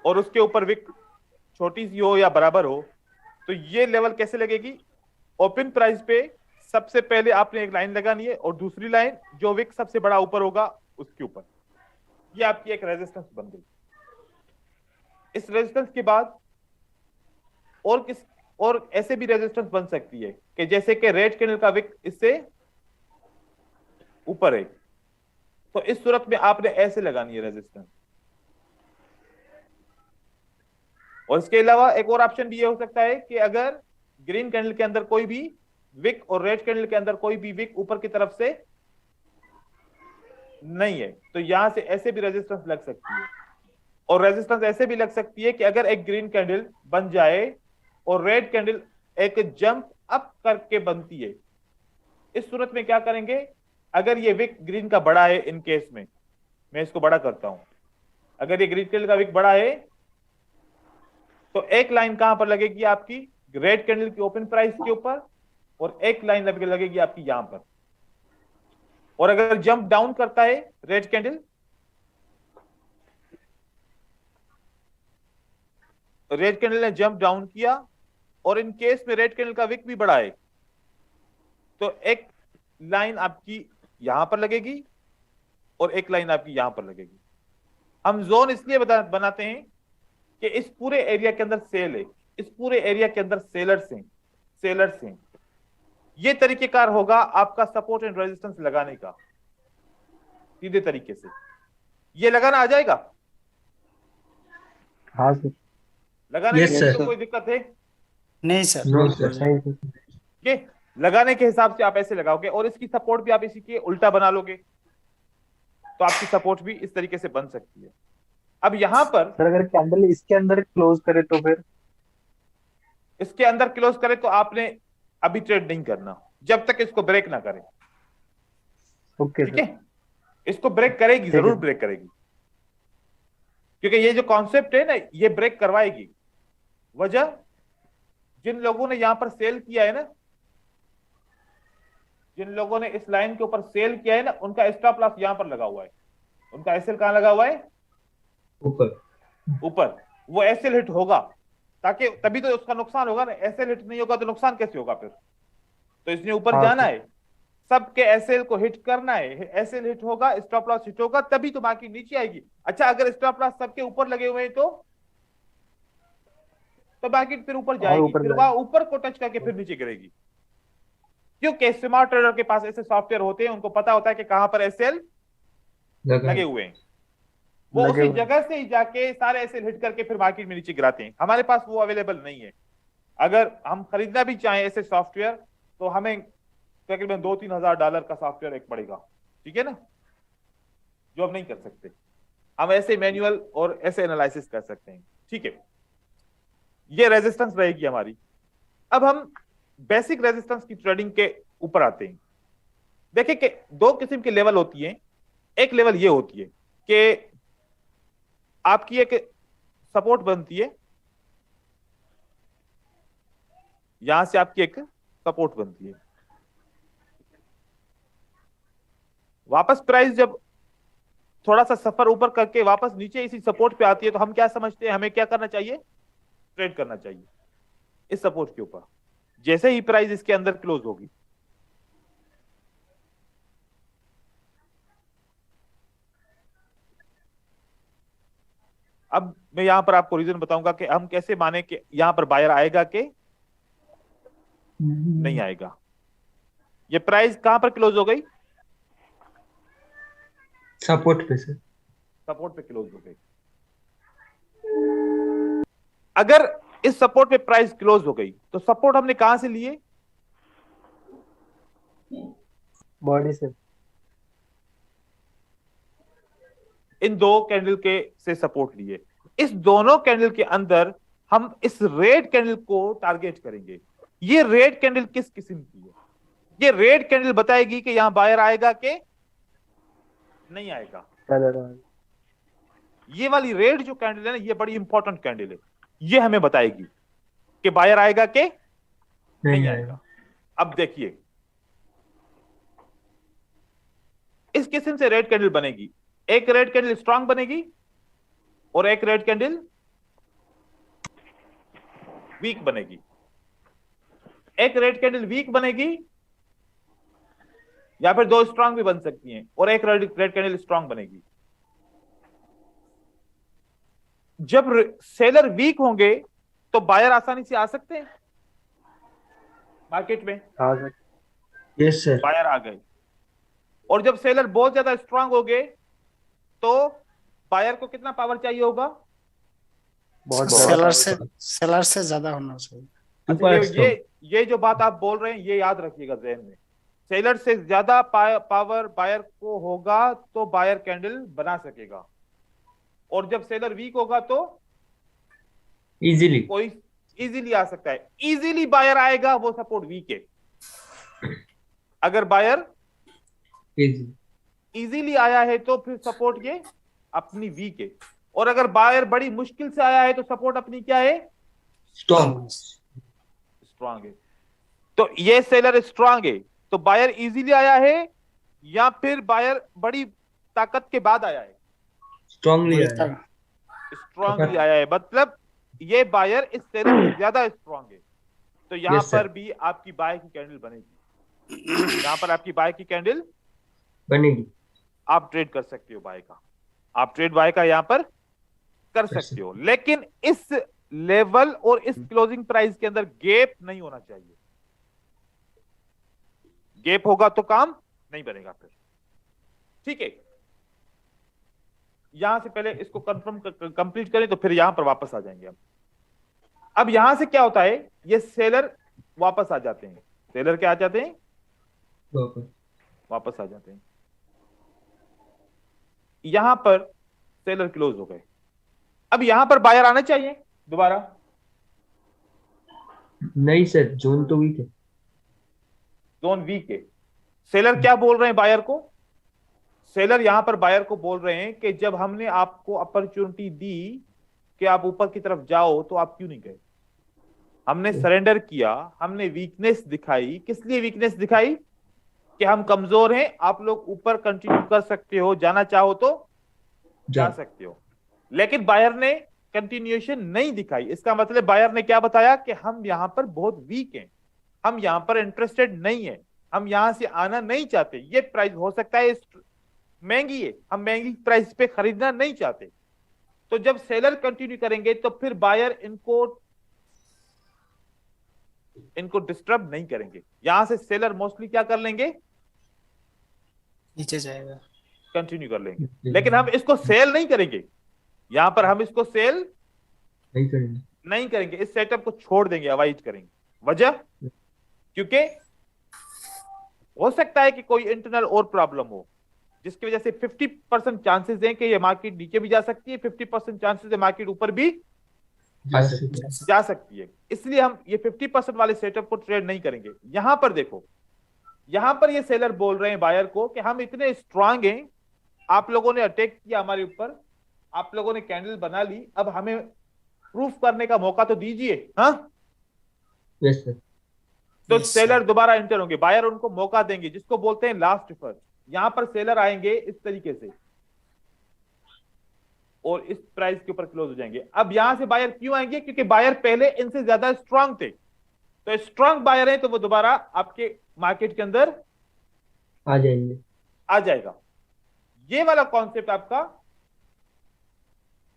और उसके ऊपर विक छोटी सी हो या बराबर हो, तो ये लेवल कैसे लगेगी, ओपन प्राइस पे सबसे पहले आपने एक लाइन लगानी है और दूसरी लाइन जो विक सबसे बड़ा ऊपर होगा उसके ऊपर, ये आपकी एक रेजिस्टेंस बन गई। इस रेजिस्टेंस के बाद और ऐसे भी रेजिस्टेंस बन सकती है कि जैसे कि रेड कैंडल का विक इससे ऊपर है, तो इस सूरत में आपने ऐसे लगानी है रेजिस्टेंस। और इसके अलावा एक और ऑप्शन भी ये हो सकता है कि अगर ग्रीन कैंडल के अंदर कोई भी विक और रेड कैंडल के अंदर कोई भी विक ऊपर की तरफ से नहीं है, तो यहां से ऐसे भी रेजिस्टेंस लग सकती है। और रेजिस्टेंस ऐसे भी लग सकती है कि अगर एक ग्रीन कैंडल बन जाए और रेड कैंडल एक जंप अप करके बनती है, इस सूरत में क्या करेंगे, अगर ये विक ग्रीन का बड़ा है, इन केस में मैं इसको बड़ा करता हूं, अगर ये ग्रीन कैंडल का विक बड़ा है तो एक लाइन कहां पर लगेगी आपकी, रेड कैंडल की ओपन प्राइस के ऊपर, और एक लाइन लगेगी आपकी यहां पर। और अगर जंप डाउन करता है रेड कैंडल, रेड कैंडल ने जंप डाउन किया और इन केस में रेड कैंडल का विक भी बड़ा है, तो एक लाइन आपकी यहां पर लगेगी और एक लाइन आपकी यहां पर लगेगी। हम जोन इसलिए बनाते हैं कि इस पूरे एरिया के अंदर सेल है, इस पूरे एरिया के अंदर सेलर्स हैं। ये तरीकेकार होगा आपका सपोर्ट एंड रेजिस्टेंस लगाने का, सीधे तरीके से ये लगाना आ जाएगा। हाँ सर। लगाने Yes, में sir. तो कोई दिक्कत है, नहीं सर। No, sir. नहीं सर। ये लगाने के हिसाब से आप ऐसे लगाओगे और इसकी सपोर्ट भी आप इसी के उल्टा बना लोगे, तो आपकी सपोर्ट भी इस तरीके से बन सकती है। अब यहां पर सर अगर कैंडल इसके अंदर क्लोज करे तो फिर? इसके अंदर क्लोज करे तो आपने अभी ट्रेड नहीं करना जब तक इसको ब्रेक ना करे। ओके ठीक सर। है, इसको ब्रेक करेगी, ठीक है। जरूर ब्रेक करेगी, क्योंकि ये जो कॉन्सेप्ट है ना ये ब्रेक करवाएगी। वजह, जिन लोगों ने यहां पर सेल किया है ना, जिन लोगों ने इस लाइन के ऊपर सेल किया है ना, उनका स्टॉप लॉस यहां पर लगा हुआ है, उनका एसएल कहां लगा हुआ है, ऊपर। वो एसएल हिट होगा, ताकि तभी तो उसका नुकसान होगा ना, एसएल हिट नहीं होगा तो नुकसान कैसे होगा फिर। तो इसने ऊपर हाँ, जाना है, सबके एसएल को हिट करना है, एसएल हिट होगा, स्टॉप लॉस हिट होगा, तभी तो बाकी नीचे आएगी। अच्छा, अगर स्टॉप लॉस सबके ऊपर लगे हुए हैं तो बाकी फिर ऊपर जाएगी, ऊपर फिर वहां ऊपर को टच करके फिर नीचे गिरेगी। क्योंकि स्मार्ट ट्रेडर के पास ऐसे सॉफ्टवेयर होते हैं, उनको पता होता है कि कहां पर एसएल लगे हुए हैं, वो लगे उसी हुए हैं। जगह से ही जाके सारे एसएल हिट करके फिर मार्केट में नीचे गिराते हैं। हमारे पास वो अवेलेबल नहीं है। अगर हम खरीदना भी चाहें ऐसे सॉफ्टवेयर तो हमें तकरीबन $2-3 का सॉफ्टवेयर एक पड़ेगा, ठीक है ना, जो हम नहीं कर सकते। हम ऐसे मैनुअल और ऐसे एनालिसिस कर सकते हैं। ठीक है, ये रेजिस्टेंस रहेगी हमारी। अब हम बेसिक रेजिस्टेंस की ट्रेडिंग के ऊपर आते हैं। देखिए कि दो किस्म की लेवल होती है। एक लेवल ये होती है कि आपकी एक सपोर्ट बनती है, यहां से आपकी एक सपोर्ट बनती है, वापस प्राइस जब थोड़ा सा सफर ऊपर करके वापस नीचे इसी सपोर्ट पे आती है तो हम क्या समझते हैं, हमें क्या करना चाहिए, ट्रेड करना चाहिए इस सपोर्ट के ऊपर, जैसे ही प्राइस इसके अंदर क्लोज होगी। अब मैं यहां पर आपको रीजन बताऊंगा कि हम कैसे माने कि यहां पर बायर आएगा कि नहीं आएगा। ये प्राइस कहां पर क्लोज हो गई, सपोर्ट पे सर। सपोर्ट पे क्लोज हो गई। अगर इस सपोर्ट पे प्राइस क्लोज हो गई तो सपोर्ट हमने कहां से लिए, बॉडी से। इन दो कैंडल के से सपोर्ट लिए। इस दोनों कैंडल के अंदर हम इस रेड कैंडल को टारगेट करेंगे। ये रेड कैंडल किस किस्म की है? ये रेड कैंडल बताएगी कि यहां बायर आएगा कि नहीं आएगा। ये वाली रेड जो कैंडल है ना, ये बड़ी इंपॉर्टेंट कैंडल है। ये हमें बताएगी कि बायर आएगा कि नहीं आएगा। अब देखिए, इस किस्म से रेड कैंडल बनेगी। एक रेड कैंडल स्ट्रांग बनेगी और एक रेड कैंडल वीक बनेगी। एक रेड कैंडल वीक बनेगी, या फिर दो स्ट्रांग भी बन सकती हैं, और एक रेड कैंडल स्ट्रांग बनेगी। जब सेलर वीक होंगे तो बायर आसानी से आ सकते हैं मार्केट में। Yes sir. बायर आ गए। और जब सेलर बहुत ज्यादा स्ट्रांग हो गए तो बायर को कितना पावर चाहिए होगा? सेलर से ज्यादा होना चाहिए। अच्छा, ये जो बात आप बोल रहे हैं ये याद रखिएगा ज़हन में। सेलर से ज्यादा पावर बायर को होगा तो बायर कैंडल बना सकेगा, और जब सेलर वीक होगा तो इजीली कोई इजीली आ सकता है। इजीली बायर आएगा वो सपोर्ट वीक है। अगर बायर इजीली आया है तो फिर सपोर्ट ये अपनी वीक है, और अगर बायर बड़ी मुश्किल से आया है तो सपोर्ट अपनी क्या है? स्ट्रांग है। तो ये सेलर स्ट्रांग है तो बायर इजीली आया है, या फिर बायर बड़ी ताकत के बाद आया है? स्ट्रांगली आया है। मतलब ये बायर इस सेलर से ज्यादा स्ट्रांग है। तो यहां Yes, sir. पर भी आपकी बाय की कैंडल बनेगी। यहां पर आपकी बाय की कैंडल बनेगी। आप ट्रेड कर सकते हो बाय का, आप ट्रेड बाय का यहां पर कर सकते हो, लेकिन इस लेवल और इस क्लोजिंग प्राइस के अंदर गैप नहीं होना चाहिए। गैप होगा तो काम नहीं बनेगा फिर। ठीक है, यहां से पहले इसको कंफर्म कंप्लीट करें तो फिर यहां पर वापस आ जाएंगे हम। अब यहां से क्या होता है, ये सेलर वापस आ जाते हैं। सेलर क्या आ जाते हैं? वापस आ जाते हैं। यहां पर सेलर क्लोज हो गए। अब यहां पर बायर आना चाहिए दोबारा। नहीं सर, जोन तो वीक है। जोन वीक है। सेलर क्या बोल रहे हैं बायर को? सेलर यहां पर बायर को बोल रहे हैं कि जब हमने आपको अपॉर्चुनिटी दी कि आप ऊपर की तरफ जाओ तो आप क्यों नहीं गए? हमने सरेंडर किया, हमने वीकनेस दिखाई। किस लिए वीकनेस दिखाई? कि हम कमजोर हैं, आप लोग ऊपर कंटिन्यू कर सकते हो, जाना चाहो तो जा सकते हो। लेकिन बायर ने कंटिन्यूएशन नहीं दिखाई। इसका मतलब बायर ने क्या बताया कि हम यहां पर बहुत वीक हैं, हम यहां पर इंटरेस्टेड नहीं है, हम यहां से आना नहीं चाहते। ये प्राइस हो सकता है महंगी है, हम महंगी प्राइस पे खरीदना नहीं चाहते। तो जब सेलर कंटिन्यू करेंगे तो फिर बायर इनको डिस्टर्ब नहीं करेंगे। यहां से सेलर मोस्टली क्या कर लेंगे? नीचे जाएगा, कंटिन्यू कर लेंगे। लेकिन हम इसको सेल नहीं करेंगे। यहां पर हम इसको सेल नहीं करेंगे। इस सेटअप को छोड़ देंगे, अवॉइड करेंगे। वजह? क्योंकि हो सकता है कि कोई इंटरनल और प्रॉब्लम हो जिसकी वजह से 50% चांसेस हैं कि ये मार्केट नीचे भी जा सकती है, 50% चांसेस है मार्केट ऊपर भी जा सकती है। इसलिए हम ये 50% वाले सेटअप को ट्रेड नहीं करेंगे। यहां पर देखो, यहां पर ये सेलर बोल रहे हैं बायर को कि हम इतने स्ट्रांग हैं, आप लोगों ने अटैक किया हमारे ऊपर, आप लोगों ने कैंडल बना ली, अब हमें प्रूफ करने का मौका तो दीजिए। हाँ, यस सर। तो सेलर दोबारा एंटर होंगे, बायर उनको मौका देंगे, जिसको बोलते हैं लास्ट फर्स्ट। यहां पर सेलर आएंगे इस तरीके से और इस प्राइस के ऊपर क्लोज हो जाएंगे। अब यहां से बायर क्यों आएंगे? क्योंकि बायर पहले इनसे ज्यादा स्ट्रांग थे। तो स्ट्रांग बायर है तो वो दोबारा आपके मार्केट के अंदर आ जाएगा। ये वाला कॉन्सेप्ट आपका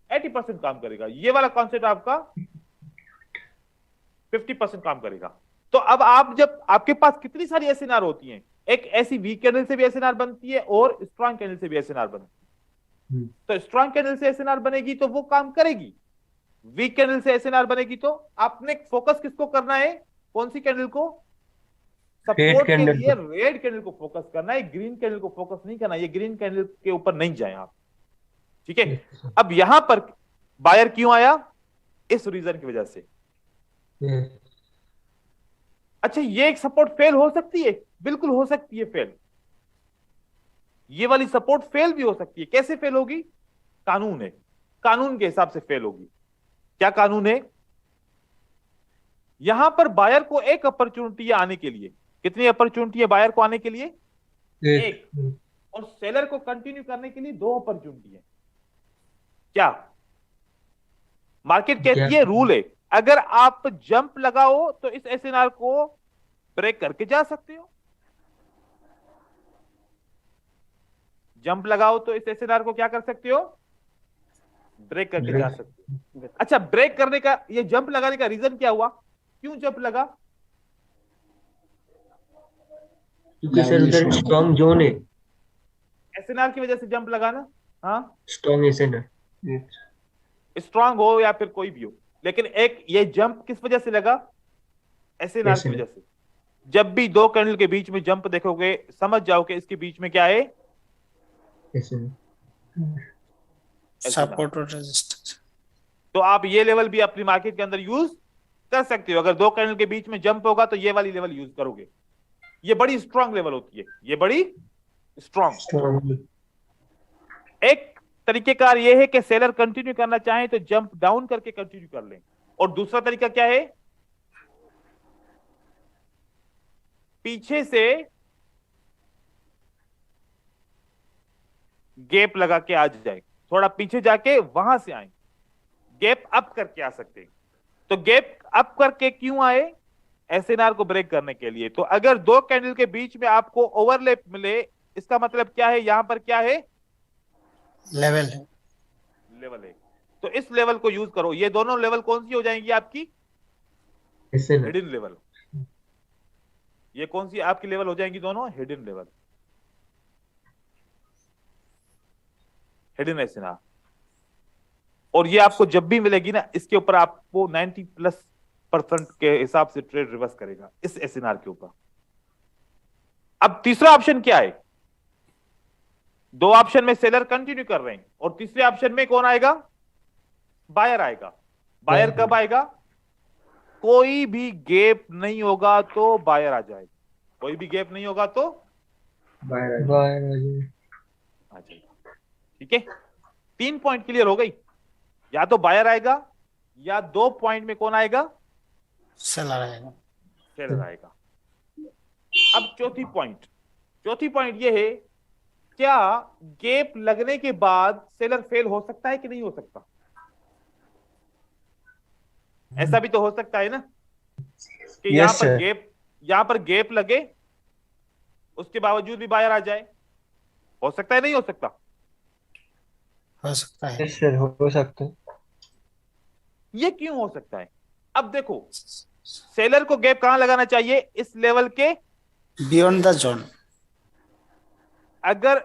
80% काम करेगा, ये वाला कॉन्सेप्ट आपका 50% काम करेगा। तो अब आप जब आपके पास कितनी सारी एसएनआर होती हैं, एक ऐसी वीक कैंडल से भी एसएनआर बनती है और स्ट्रांग कैंडल से भी एसएनआर बनती है। तो स्ट्रांग कैंडल से एसएनआर बनेगी तो वो काम करेगी, वीक कैंडल से एसएनआर बनेगी तो आपने फोकस किसको करना है? कौन सी कैंडल को? सपोर्ट के लिए रेड कैंडल को फोकस करना है, ग्रीन कैंडल को फोकस नहीं करना। ये ग्रीन कैंडल के ऊपर नहीं जाए आप, ठीक है। अब यहां पर बायर क्यों आया? इस रीजन की वजह से। Yeah. अच्छा, ये एक सपोर्ट फेल हो सकती है, बिल्कुल हो सकती है फेल। ये वाली सपोर्ट फेल भी हो सकती है। कैसे फेल होगी? कानून है, कानून के हिसाब से फेल होगी। क्या कानून है? यहां पर बायर को एक अपॉर्चुनिटी है आने के लिए। कितनी अपॉर्चुनिटी है बायर को आने के लिए? एक। और सेलर को कंटिन्यू करने के लिए 2 अपॉर्चुनिटी है। क्या मार्केट कहती है? रूल है, अगर आप जंप लगाओ तो इस एसएनआर को ब्रेक करके जा सकते हो। जंप लगाओ तो इस एसएनआर को क्या कर सकते हो? ब्रेक करके जा सकते हो। अच्छा, ब्रेक करने का, ये जंप लगाने का रीजन क्या हुआ? क्यों जंप लगा? क्योंकि सर उधर स्ट्रॉन्ग जोन है, एसएनआर की वजह से जंप लगाना। हाँ, स्ट्रॉन्ग एसएनआर, स्ट्रांग हो या फिर कोई भी हो, लेकिन एक ये जंप किस वजह से लगा? एसएनआर की वजह से। जब भी 2 कैंडल के बीच में जंप देखोगे, समझ जाओ कि इसके बीच में क्या है? सपोर्ट और रेजिस्टेंस। तो आप ये लेवल भी अपनी मार्केट के अंदर यूज कर सकते हो। अगर 2 कैंडल के बीच में जंप होगा तो ये वाली लेवल यूज करोगे। ये बड़ी स्ट्रांग लेवल होती है, ये बड़ी स्ट्रांग। एक तरीकेकार ये है कि सेलर कंटिन्यू करना चाहे तो जंप डाउन करके कंटिन्यू कर लें। और दूसरा तरीका क्या है? पीछे से गैप लगा के आ जाए, थोड़ा पीछे जाके वहां से आए, गैप अप करके आ सकते हैं। तो गैप अप करके क्यों आए? एसएनआर को ब्रेक करने के लिए। तो अगर 2 कैंडल के बीच में आपको ओवरलैप मिले, इसका मतलब क्या है? यहां पर क्या है? लेवल है, लेवल है। तो इस लेवल को यूज करो। ये दोनों लेवल कौन सी हो जाएंगी आपकी? Hidden level. ये कौन सी आपकी लेवल हो जाएंगी? दोनों हिडन लेवल, हिडन एसएनआर। और ये आपको जब भी मिलेगी ना, इसके ऊपर आपको 90+% के हिसाब से ट्रेड रिवर्स करेगा इस एसएनआर के ऊपर। अब तीसरा ऑप्शन क्या है? 2 ऑप्शन में सेलर कंटिन्यू कर रहे हैं और तीसरे ऑप्शन में कौन आएगा? बायर आएगा। बायर कब आएगा? कोई भी गैप नहीं होगा तो बायर आ जाएगा। कोई भी गैप नहीं होगा तो बायर आ जाएगा। ठीक है, 3 पॉइंट क्लियर हो गई। या तो बायर आएगा या 2 पॉइंट में कौन आएगा? सेलर आएगा। सेलर आएगा। अब चौथी पॉइंट ये है, क्या गैप लगने के बाद सेलर फेल हो सकता है कि नहीं हो सकता? ऐसा भी तो हो सकता है ना कि यहां पर गैप लगे, उसके बावजूद भी बायर आ जाए। हो सकता है, नहीं हो सकता? हो सकता है। यस सर, हो सकता है। ये क्यों हो सकता है? अब देखो, सेलर को गैप कहां लगाना चाहिए? इस लेवल के बियॉन्ड द जोन। अगर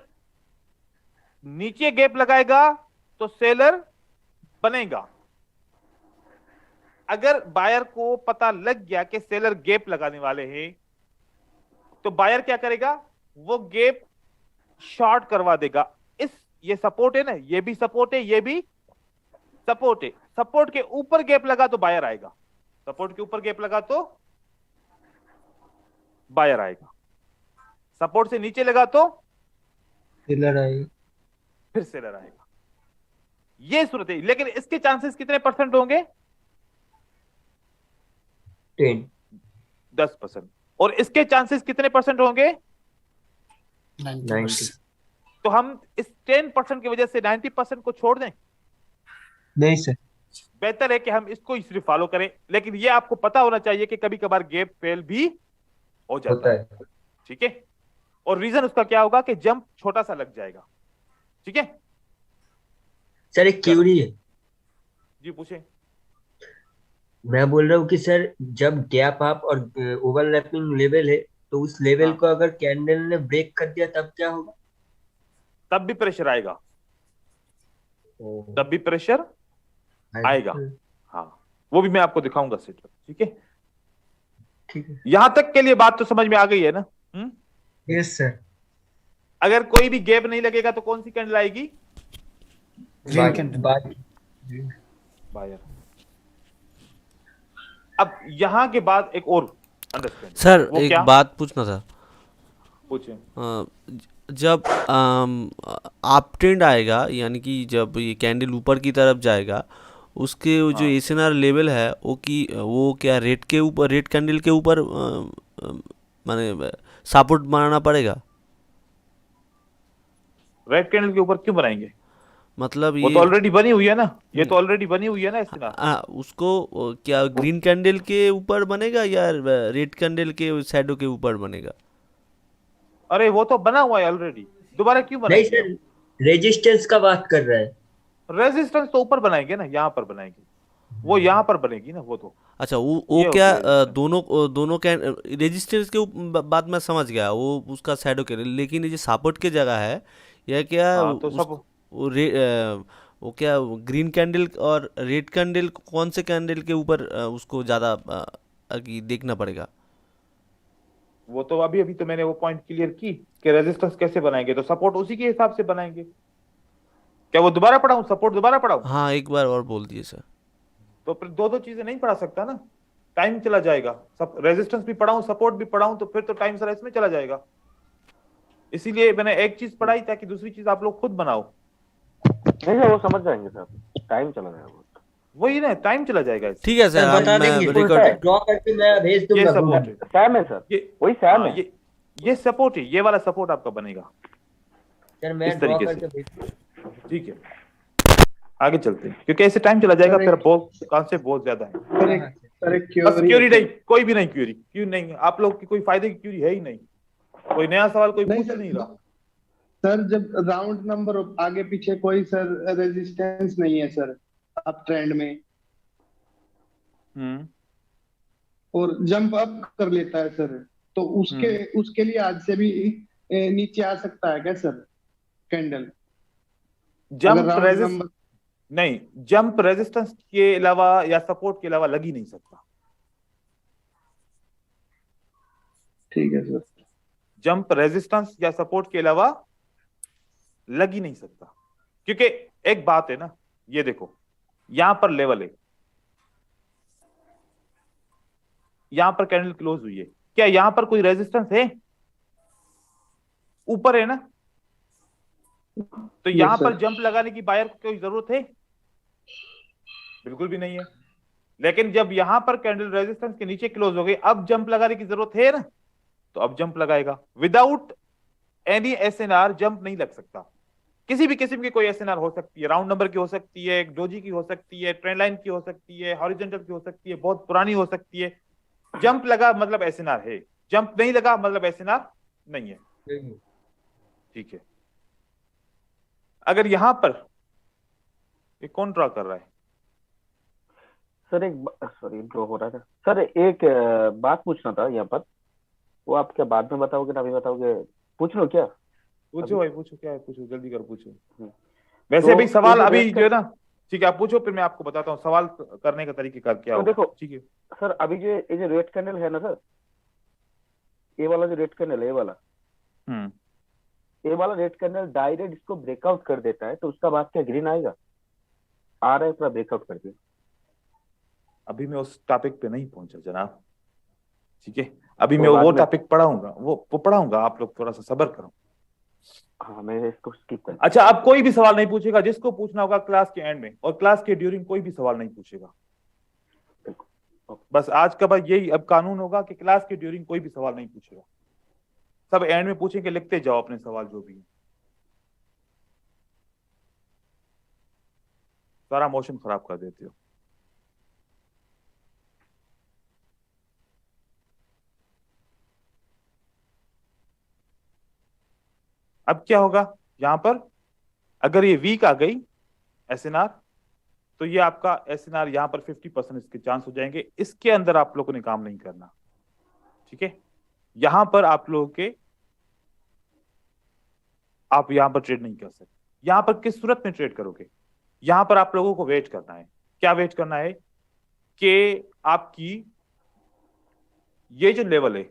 नीचे गैप लगाएगा तो सेलर बनेगा। अगर बायर को पता लग गया कि सेलर गैप लगाने वाले हैं, तो बायर क्या करेगा? वो गैप शॉर्ट करवा देगा। ये सपोर्ट है ना, ये भी सपोर्ट है, ये भी सपोर्ट है। सपोर्ट के ऊपर गैप लगा तो बायर आएगा, सपोर्ट के ऊपर गैप लगा तो बायर आएगा, सपोर्ट से नीचे लगा तो सेलर आएगा, फिर सेलर आएगा। ये सूरत है। लेकिन इसके चांसेस कितने % होंगे? 10%। और इसके चांसेस कितने % होंगे? 90%। तो हम इस 10% की वजह से 90% को छोड़ दें? नहीं सर, बेहतर है कि हम इसको ही सिर्फ फॉलो करें। लेकिन ये आपको पता होना चाहिए कि कभी कभार गैप फेल भी हो जाता है। ठीक है, और रीजन उसका क्या होगा कि जंप छोटा सा लग जाएगा। ठीक है सर एक क्यूरी है। जी, पूछे। मैं बोल रहा हूँ कि सर जब गैप अप और ओवरलैपिंग लेवल है, तो उस लेवल हाँ। को अगर कैंडल ने ब्रेक कर दिया तब क्या होगा? तब भी प्रेशर आएगा, तब भी प्रेशर आएगा। हाँ, वो भी मैं आपको दिखाऊंगा सेटअप। ठीक है, ठीक है। यहां तक के लिए बात तो समझ में आ गई है ना? Yes sir. अगर कोई भी गैप नहीं लगेगा तो कौन सी कैंडल आएगी? Green candle. बायर। अब यहाँ के बाद एक और अंडरस्टैंड, सर वो एक क्या, बात पूछना था। पूछे। जब आप ट्रेंड आएगा, यानी कि जब ये कैंडल ऊपर की तरफ जाएगा, उसके वो जो हाँ, एसएनआर लेवल है वो क्या रेट के ऊपर, रेट कैंडल के ऊपर माने सपोर्ट बनाना पड़ेगा? रेड कैंडल के ऊपर क्यों बनाएंगे? मतलब वो तो ये ऑलरेडी बनी हुई है ना, ये तो ऑलरेडी बनी हुई है ना एसएनआर। उसको क्या ग्रीन कैंडल के ऊपर बनेगा या रेड कैंडल के शैडो के ऊपर बनेगा? अरे वो तो बना हुआ है ऑलरेडी, दोबारा क्यों नहीं बनाएंगे सर, आप? रेजिस्टेंस का बात कर रहा है। रेजिस्टेंस तो ऊपर बनाएंगे ना, यहाँ पर बनाएंगे, वो यहाँ पर बनेगी ना वो तो। अच्छा, वो ये क्या होती है resistance। दोनों कैन रेजिस्टेंस के बात मैं समझ गया, वो उसका शैडो के, लेकिन ये जो सपोर्ट की जगह है, यह क्या हाँ तो उस सब, वो क्या ग्रीन कैंडल और रेड कैंडल, कौन से कैंडल के ऊपर उसको ज़्यादा देखना पड़ेगा? वो तो अभी अभी तो मैंने वो पॉइंट क्लियर की कि रेजिस्टेंस कैसे बनाएंगे, तो सपोर्ट उसी के हिसाब से बनाएंगे। क्या वो दोबारा पढ़ाऊं, सपोर्ट दोबारा पढ़ाऊं? हाँ, एक बार और बोल दिए सर। तो फिर दो दो चीजें नहीं पढ़ा सकता ना, टाइम चला जाएगा। सब रेजिस्टेंस भी पढ़ाऊं सपोर्ट भी पढ़ाऊं तो फिर तो टाइम सारा इसमें चला जाएगा। इसीलिए मैंने एक चीज पढ़ाई ताकि दूसरी चीज आप लोग खुद बनाओ। नहीं सर, वो समझ जाएंगे सर, टाइम चला जाएगा वो। वही ना, टाइम चला जाएगा इससे। ठीक है सर, सर अब बता मैं देंगे, उल्टा है। रिकॉर्ड। ड्रॉ करके मैं भेज ये दूंगा सपोर्ट ग्रुप है, सैम है सर, ये वही सैम हाँ, है। ये सपोर्ट है, ये वाला सपोर्ट आपका बनेगा सर मैं इस ड्रॉ तरीके करके से। भेज दूंगा। ठीक है, आगे चलते हैं क्योंकि ऐसे टाइम चला जाएगा, सर, फिर एक- बहुत कॉन्सेप्ट बहुत ज्यादा है। सर एक हाँ, सर एक बस क्यूरी क्यूरी है नहीं, सर। कोई भी नहीं क्यूरी, क्यों नहीं, आप लोग की कोई फायदे की क्यूरी है ही नहीं, कोई नया सवाल कोई नहीं पूछ सर, नहीं रहा। सर जब राउंड नंबर आगे पीछे कोई सर रेजिस्टेंस नहीं है सर अप ट्रेंड में, हम्म और जंप अप कर लेता है सर, तो उसके उसके लिए आज से भी नीचे आ सकता है क्या सर कैंडल? अगर जंप राउंड रेजिस्ट नंबर, नहीं, जंप रेजिस्टेंस के अलावा या सपोर्ट के अलावा लग ही नहीं सकता। ठीक है सर। जंप रेजिस्टेंस या सपोर्ट के अलावा लग ही नहीं सकता, क्योंकि एक बात है ना, ये देखो यहां पर लेवल है, यहां पर कैंडल क्लोज हुई है, क्या यहां पर कोई रेजिस्टेंस है? ऊपर है ना, तो यहां यस पर सर। जंप लगाने की बायर को कोई जरूरत है? बिल्कुल भी नहीं है। लेकिन जब यहां पर कैंडल रेजिस्टेंस के नीचे क्लोज हो गई, अब जंप लगाने की जरूरत है ना, तो अब जंप लगाएगा। विदाउट एनी एसएनआर जंप नहीं लग सकता। किसी भी किस्म की कोई एसएनआर हो सकती है, राउंड नंबर की हो सकती है, डोजी की हो सकती है, ट्रेंड लाइन की हो सकती है, हॉरिजॉन्टल की हो सकती है, बहुत पुरानी हो सकती है। जंप लगा मतलब एसएनआर है, जंप नहीं लगा मतलब एसएनआर नहीं है। ठीक है, अगर यहां पर ये कौन ड्रॉ कर रहा है? सर एक सॉरी ड्रॉ हो रहा था सर, एक बात पूछना था यहाँ पर, वो आप क्या बाद में बताओगे ना अभी बताओगे? पूछ लो क्या? पूछो भाई, पूछो, क्या है, पूछो, जल्दी कर पूछो। हम्म। वैसे तो भी सवाल ये जो अभी रेड जो है ना, ठीक है आप पूछो, फिर मैं आपको बताता हूँ सवाल करने का तरीका क्या तो होगा। देखो ठीक है, सर, अभी जो ये जो रेड कैंडल है ना सर, ये वाला जो रेड कैंडल है, हम्म ये वाला रेड कैंडल डायरेक्ट इसको ब्रेकआउट कर देता है, तो उसका बाद क्या ग्रीन आएगा? आ रहा है पूरा ब्रेकआउट करके। अभी मैं उस टॉपिक पे नहीं पहुंचा जनाब, ठीक है, अभी तो मैं बाद वो में- टॉपिक पढ़ाऊंगा, वो पढ़ाऊंगा, आप लोग थोड़ा सा सब्र करो। हाँ, मैं इसको स्किप कर। अच्छा, अब कोई भी सवाल नहीं पूछेगा, जिसको पूछना होगा क्लास के एंड में, और क्लास के ड्यूरिंग कोई भी सवाल नहीं पूछेगा। बस आज का बस यही अब कानून होगा कि क्लास के ड्यूरिंग कोई भी सवाल नहीं पूछेगा, सब एंड में पूछेंगे, लिखते जाओ अपने सवाल जो भी है। सारा मोशन खराब कर देते हो। अब क्या होगा यहां पर, अगर ये वीक आ गई एसएनआर, तो ये आपका एसएनआर यहां पर 50% इसके चांस हो जाएंगे। इसके अंदर आप लोगों ने काम नहीं करना, ठीक है, यहां पर आप लोगों के, आप यहां पर ट्रेड नहीं कर सकते। यहां पर किस सूरत में ट्रेड करोगे? यहां पर आप लोगों को वेट करना है। क्या वेट करना है? कि आपकी ये जो लेवल है,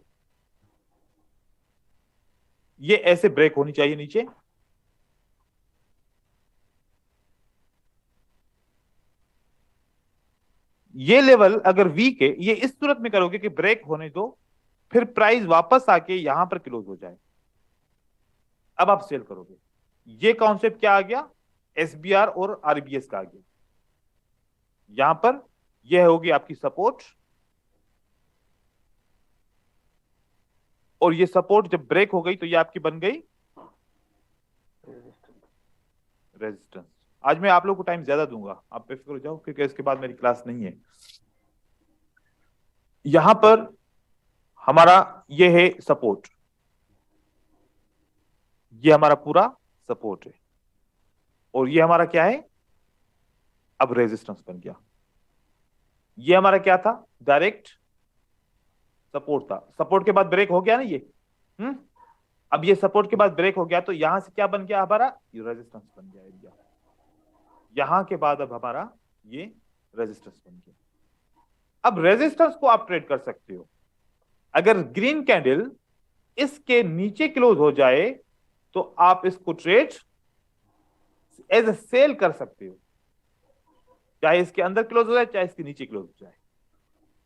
ये ऐसे ब्रेक होनी चाहिए नीचे, ये लेवल अगर वीक है, ये इस सूरत में करोगे कि ब्रेक होने दो, फिर प्राइस वापस आके यहां पर क्लोज हो जाए, अब आप सेल करोगे। ये कॉन्सेप्ट क्या आ गया, एसबीआर और आरबीएस का आ गया। यहां पर यह होगी आपकी सपोर्ट, और ये सपोर्ट जब ब्रेक हो गई तो ये आपकी बन गई रेजिस्टेंस। आज मैं आप लोग को टाइम ज्यादा दूंगा, आप बेफिक्र हो जाओ, क्योंकि इसके बाद मेरी क्लास नहीं है। यहां पर हमारा ये है सपोर्ट, ये हमारा पूरा सपोर्ट है, और ये हमारा क्या है, अब रेजिस्टेंस बन गया। ये हमारा क्या था, डायरेक्ट सपोर्ट था, सपोर्ट के बाद ब्रेक हो गया ना ये, अब ये सपोर्ट के बाद ब्रेक हो गया, तो यहां से क्या बन गया हमारा, रेजिस्टेंस बन गया एरिया। यहां के बाद अब हमारा ये रेजिस्टेंस बन गया। अब रेजिस्टेंस को आप ट्रेड कर सकते हो। अगर ग्रीन कैंडल इसके नीचे क्लोज हो जाए तो आप इसको ट्रेड एज ए सेल कर सकते हो, चाहे इसके अंदर क्लोज हो जाए चाहे इसके नीचे क्लोज हो जाए।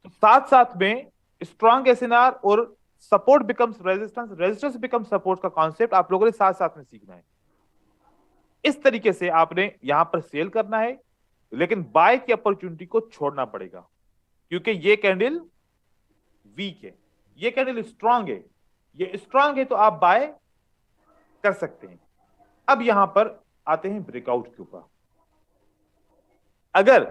तो साथ साथ में स्ट्रॉन्ग एसएनआर और support becomes resistance, resistance becomes support का कॉन्सेप्ट आप लोगों ने साथ साथ में सीखना है। इस तरीके से आपने यहां पर सेल करना है, लेकिन बाय की अपॉर्चुनिटी को छोड़ना पड़ेगा, क्योंकि ये कैंडल वीक है, ये कैंडल स्ट्रांग है। ये स्ट्रांग है तो आप बाय कर सकते हैं। अब यहां पर आते हैं ब्रेकआउट के ऊपर। अगर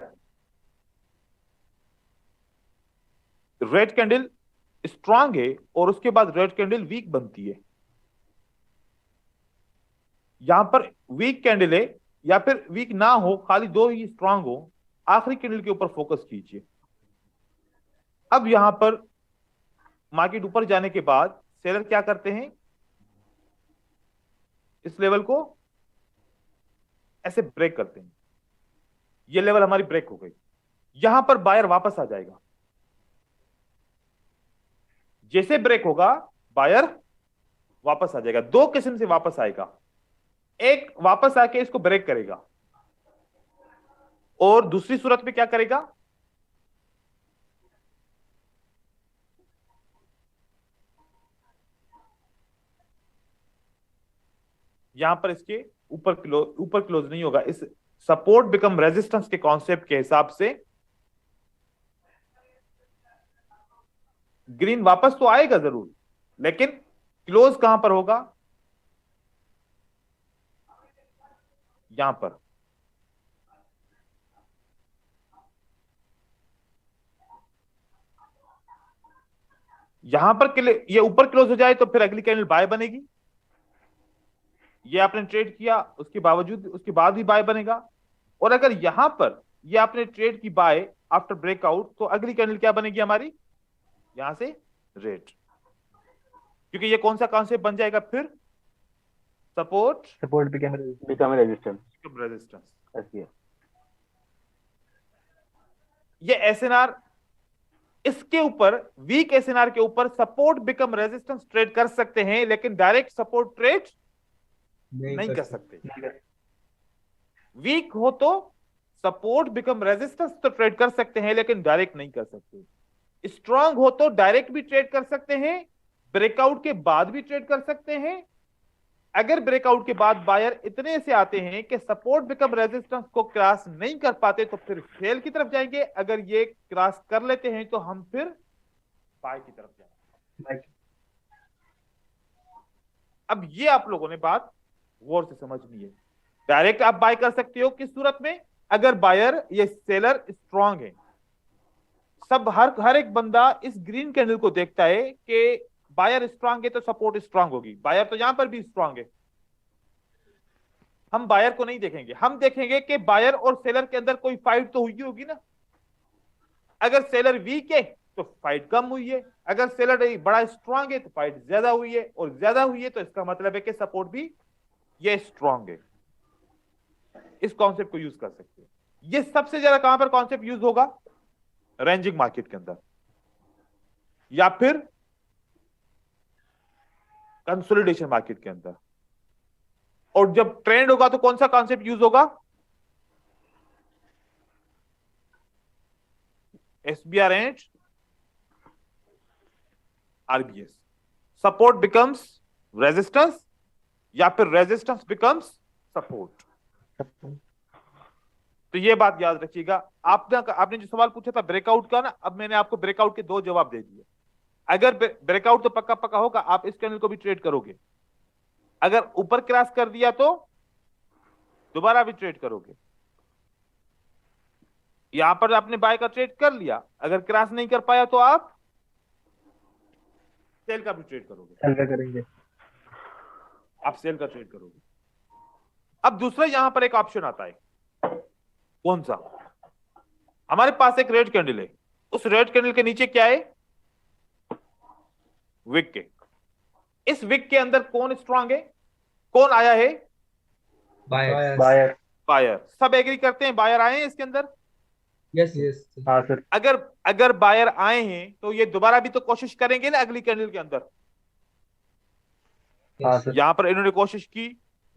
रेड कैंडल स्ट्रांग है और उसके बाद रेड कैंडल वीक बनती है, यहां पर वीक कैंडल है या फिर वीक ना हो, खाली दो ही स्ट्रांग हो, आखिरी कैंडल के ऊपर फोकस कीजिए। अब यहां पर मार्केट ऊपर जाने के बाद सेलर क्या करते हैं, इस लेवल को ऐसे ब्रेक करते हैं। ये लेवल हमारी ब्रेक हो गई, यहां पर बायर वापस आ जाएगा। जैसे ब्रेक होगा बायर वापस आ जाएगा। दो किस्म से वापस आएगा, एक वापस आके इसको ब्रेक करेगा, और दूसरी सूरत में क्या करेगा, यहां पर इसके ऊपर क्लोज नहीं होगा। इस सपोर्ट बिकम रेजिस्टेंस के कॉन्सेप्ट के हिसाब से ग्रीन वापस तो आएगा जरूर, लेकिन क्लोज कहां पर होगा, यहां पर। यहां पर ये ऊपर क्लोज हो जाए तो फिर अगली कैंडल बाय बनेगी। ये आपने ट्रेड किया, उसके बावजूद उसके बाद भी बाय बनेगा। और अगर यहां पर ये आपने ट्रेड की बाय आफ्टर ब्रेकआउट, तो अगली कैंडल क्या बनेगी हमारी, यहां से रेड, क्योंकि ये कौन सा कॉन्सेप्ट बन जाएगा फिर, सपोर्ट बिकम रेजिस्टेंस। रेजिस्टेंस। ये एसएनआर, इसके ऊपर वीक एसएनआर के ऊपर सपोर्ट बिकम रेजिस्टेंस ट्रेड कर सकते हैं, लेकिन डायरेक्ट सपोर्ट ट्रेड नहीं कर सकते। वीक हो तो सपोर्ट बिकम रेजिस्टेंस तो ट्रेड कर सकते हैं, लेकिन डायरेक्ट नहीं कर सकते। स्ट्रांग हो तो डायरेक्ट भी ट्रेड कर सकते हैं, ब्रेकआउट के बाद भी ट्रेड कर सकते हैं। अगर ब्रेकआउट के बाद बायर इतने से आते हैं कि सपोर्ट बिकम रेजिस्टेंस को क्रॉस नहीं कर पाते, तो फिर सेल की तरफ जाएंगे। अगर ये क्रॉस कर लेते हैं तो हम फिर बाय की तरफ जाएंगे। अब ये आप लोगों ने बात गौर से समझनी है। डायरेक्ट आप बाय कर सकते हो किस सूरत में, अगर बायर या सेलर स्ट्रांग है। सब हर एक बंदा इस ग्रीन कैंडल को देखता है कि बायर स्ट्रांग है तो सपोर्ट स्ट्रांग होगी। बायर तो यहां पर भी स्ट्रांग है, हम बायर को नहीं देखेंगे, हम देखेंगे कि बायर और सेलर के अंदर कोई फाइट तो हुई होगी ना। अगर सेलर वीक है तो फाइट कम हुई है, अगर सेलर बड़ा स्ट्रांग है तो फाइट ज्यादा हुई है, और ज्यादा हुई है तो इसका मतलब है कि सपोर्ट भी ये स्ट्रांग है। इस कॉन्सेप्ट को यूज कर सकते हैं। ये सबसे ज्यादा कहां पर कॉन्सेप्ट यूज होगा, रेंजिंग मार्केट के अंदर या फिर कंसोलिडेशन मार्केट के अंदर। और जब ट्रेंड होगा तो कौन सा कॉन्सेप्ट यूज होगा, SBR and RBS. Support becomes resistance या फिर रेजिस्टेंस बिकम्स सपोर्ट। तो ये बात याद रखिएगा। आपने जो सवाल पूछा था ब्रेकआउट का ना, अब मैंने आपको ब्रेकआउट के 2 जवाब दे दिए। अगर ब्रेकआउट तो पक्का पक्का होगा, आप इस कैंडल को भी ट्रेड करोगे। अगर ऊपर क्रॉस कर दिया तो दोबारा भी ट्रेड करोगे। यहां पर आपने बाय का ट्रेड कर लिया, अगर क्रॉस नहीं कर पाया तो आप सेल का भी ट्रेड करोगे। सेल का करेंगे। आप सेल का ट्रेड करोगे। अब दूसरा यहां पर एक ऑप्शन आता है, कौन सा? हमारे पास एक रेड कैंडल है, उस रेड कैंडल के नीचे क्या है? विक के। इस विक के अंदर कौन स्ट्रांग है? कौन आया है? बायर। बायर। बायर। सब एग्री करते हैं बायर आए हैं इसके अंदर? Yes yes. हाँ सर। अगर बायर आए हैं तो ये दोबारा भी तो कोशिश करेंगे ना अगली कैंडल के अंदर। हाँ सर। यहां पर इन्होंने कोशिश की,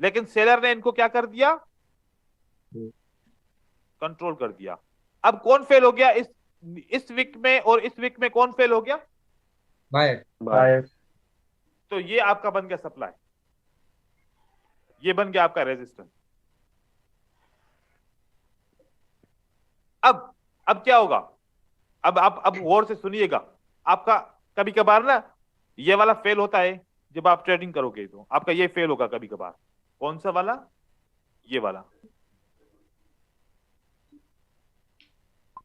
लेकिन सेलर ने इनको क्या कर दिया? कंट्रोल कर दिया। अब कौन फेल हो गया इस वीक में और इस वीक में? कौन फेल हो गया? बायर। बायर। तो ये आपका बन गया सप्लाई, ये बन गया आपका रेजिस्टेंस। अब क्या होगा? अब गौर से सुनिएगा। आपका कभी कभार ना ये वाला फेल होता है, जब आप ट्रेडिंग करोगे तो आपका ये फेल होगा कभी कभार। कौन सा वाला? ये वाला।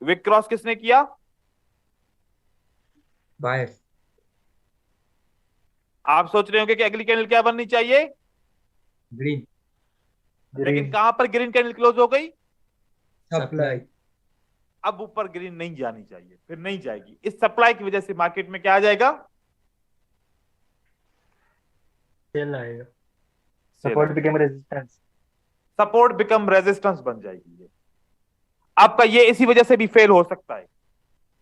विक क्रॉस किसने किया? बायर। आप सोच रहे होंगे कि अगली कैंडल क्या बननी चाहिए? ग्रीन। लेकिन कहां पर ग्रीन कैंडल क्लोज हो गई? सप्लाई। अब ऊपर ग्रीन नहीं जानी चाहिए, फिर नहीं जाएगी। इस सप्लाई की वजह से मार्केट में क्या आ जाएगा? सेल आएगा। Support become resistance. Support become resistance बन जाएगी। ये आपका ये इसी वजह से भी फेल हो सकता है।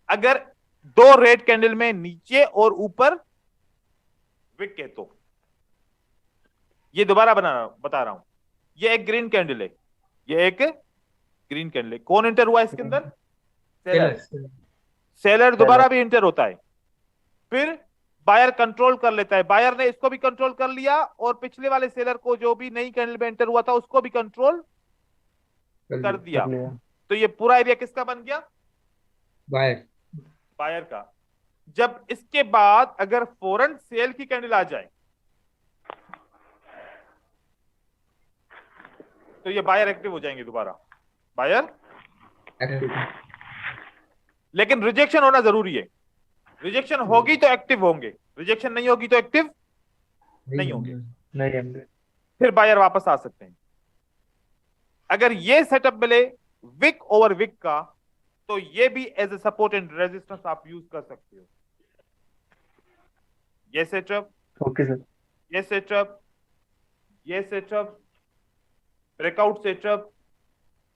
अगर 2 रेड कैंडल में नीचे और ऊपर विक है तो ये दोबारा बता रहा हूं, ये एक ग्रीन कैंडल है, ये एक ग्रीन कैंडल है। कौन इंटर हुआ इसके अंदर? सेलर। सेलर दोबारा भी इंटर होता है, फिर बायर कंट्रोल कर लेता है। बायर ने इसको भी कंट्रोल कर लिया और पिछले वाले सेलर को, जो भी नई कैंडल में एंटर हुआ था, उसको भी कंट्रोल कर दिया। तो ये पूरा एरिया किसका बन गया? बायर। बायर का। जब इसके बाद अगर फौरन सेल की कैंडल आ जाए तो ये बायर एक्टिव हो जाएंगे दोबारा। Buyer active. लेकिन रिजेक्शन होना जरूरी है। रिजेक्शन होगी तो एक्टिव होंगे, रिजेक्शन नहीं होगी तो एक्टिव नहीं होंगे। नहीं होंगे। फिर बायर वापस आ सकते हैं। अगर ये सेटअप मिले विक ओवर विक का, तो ये भी as a support and resistance आप यूज कर सकते हो। ये सेटअप, ओके सर। ये सेटअप, ये setup, breakout setup,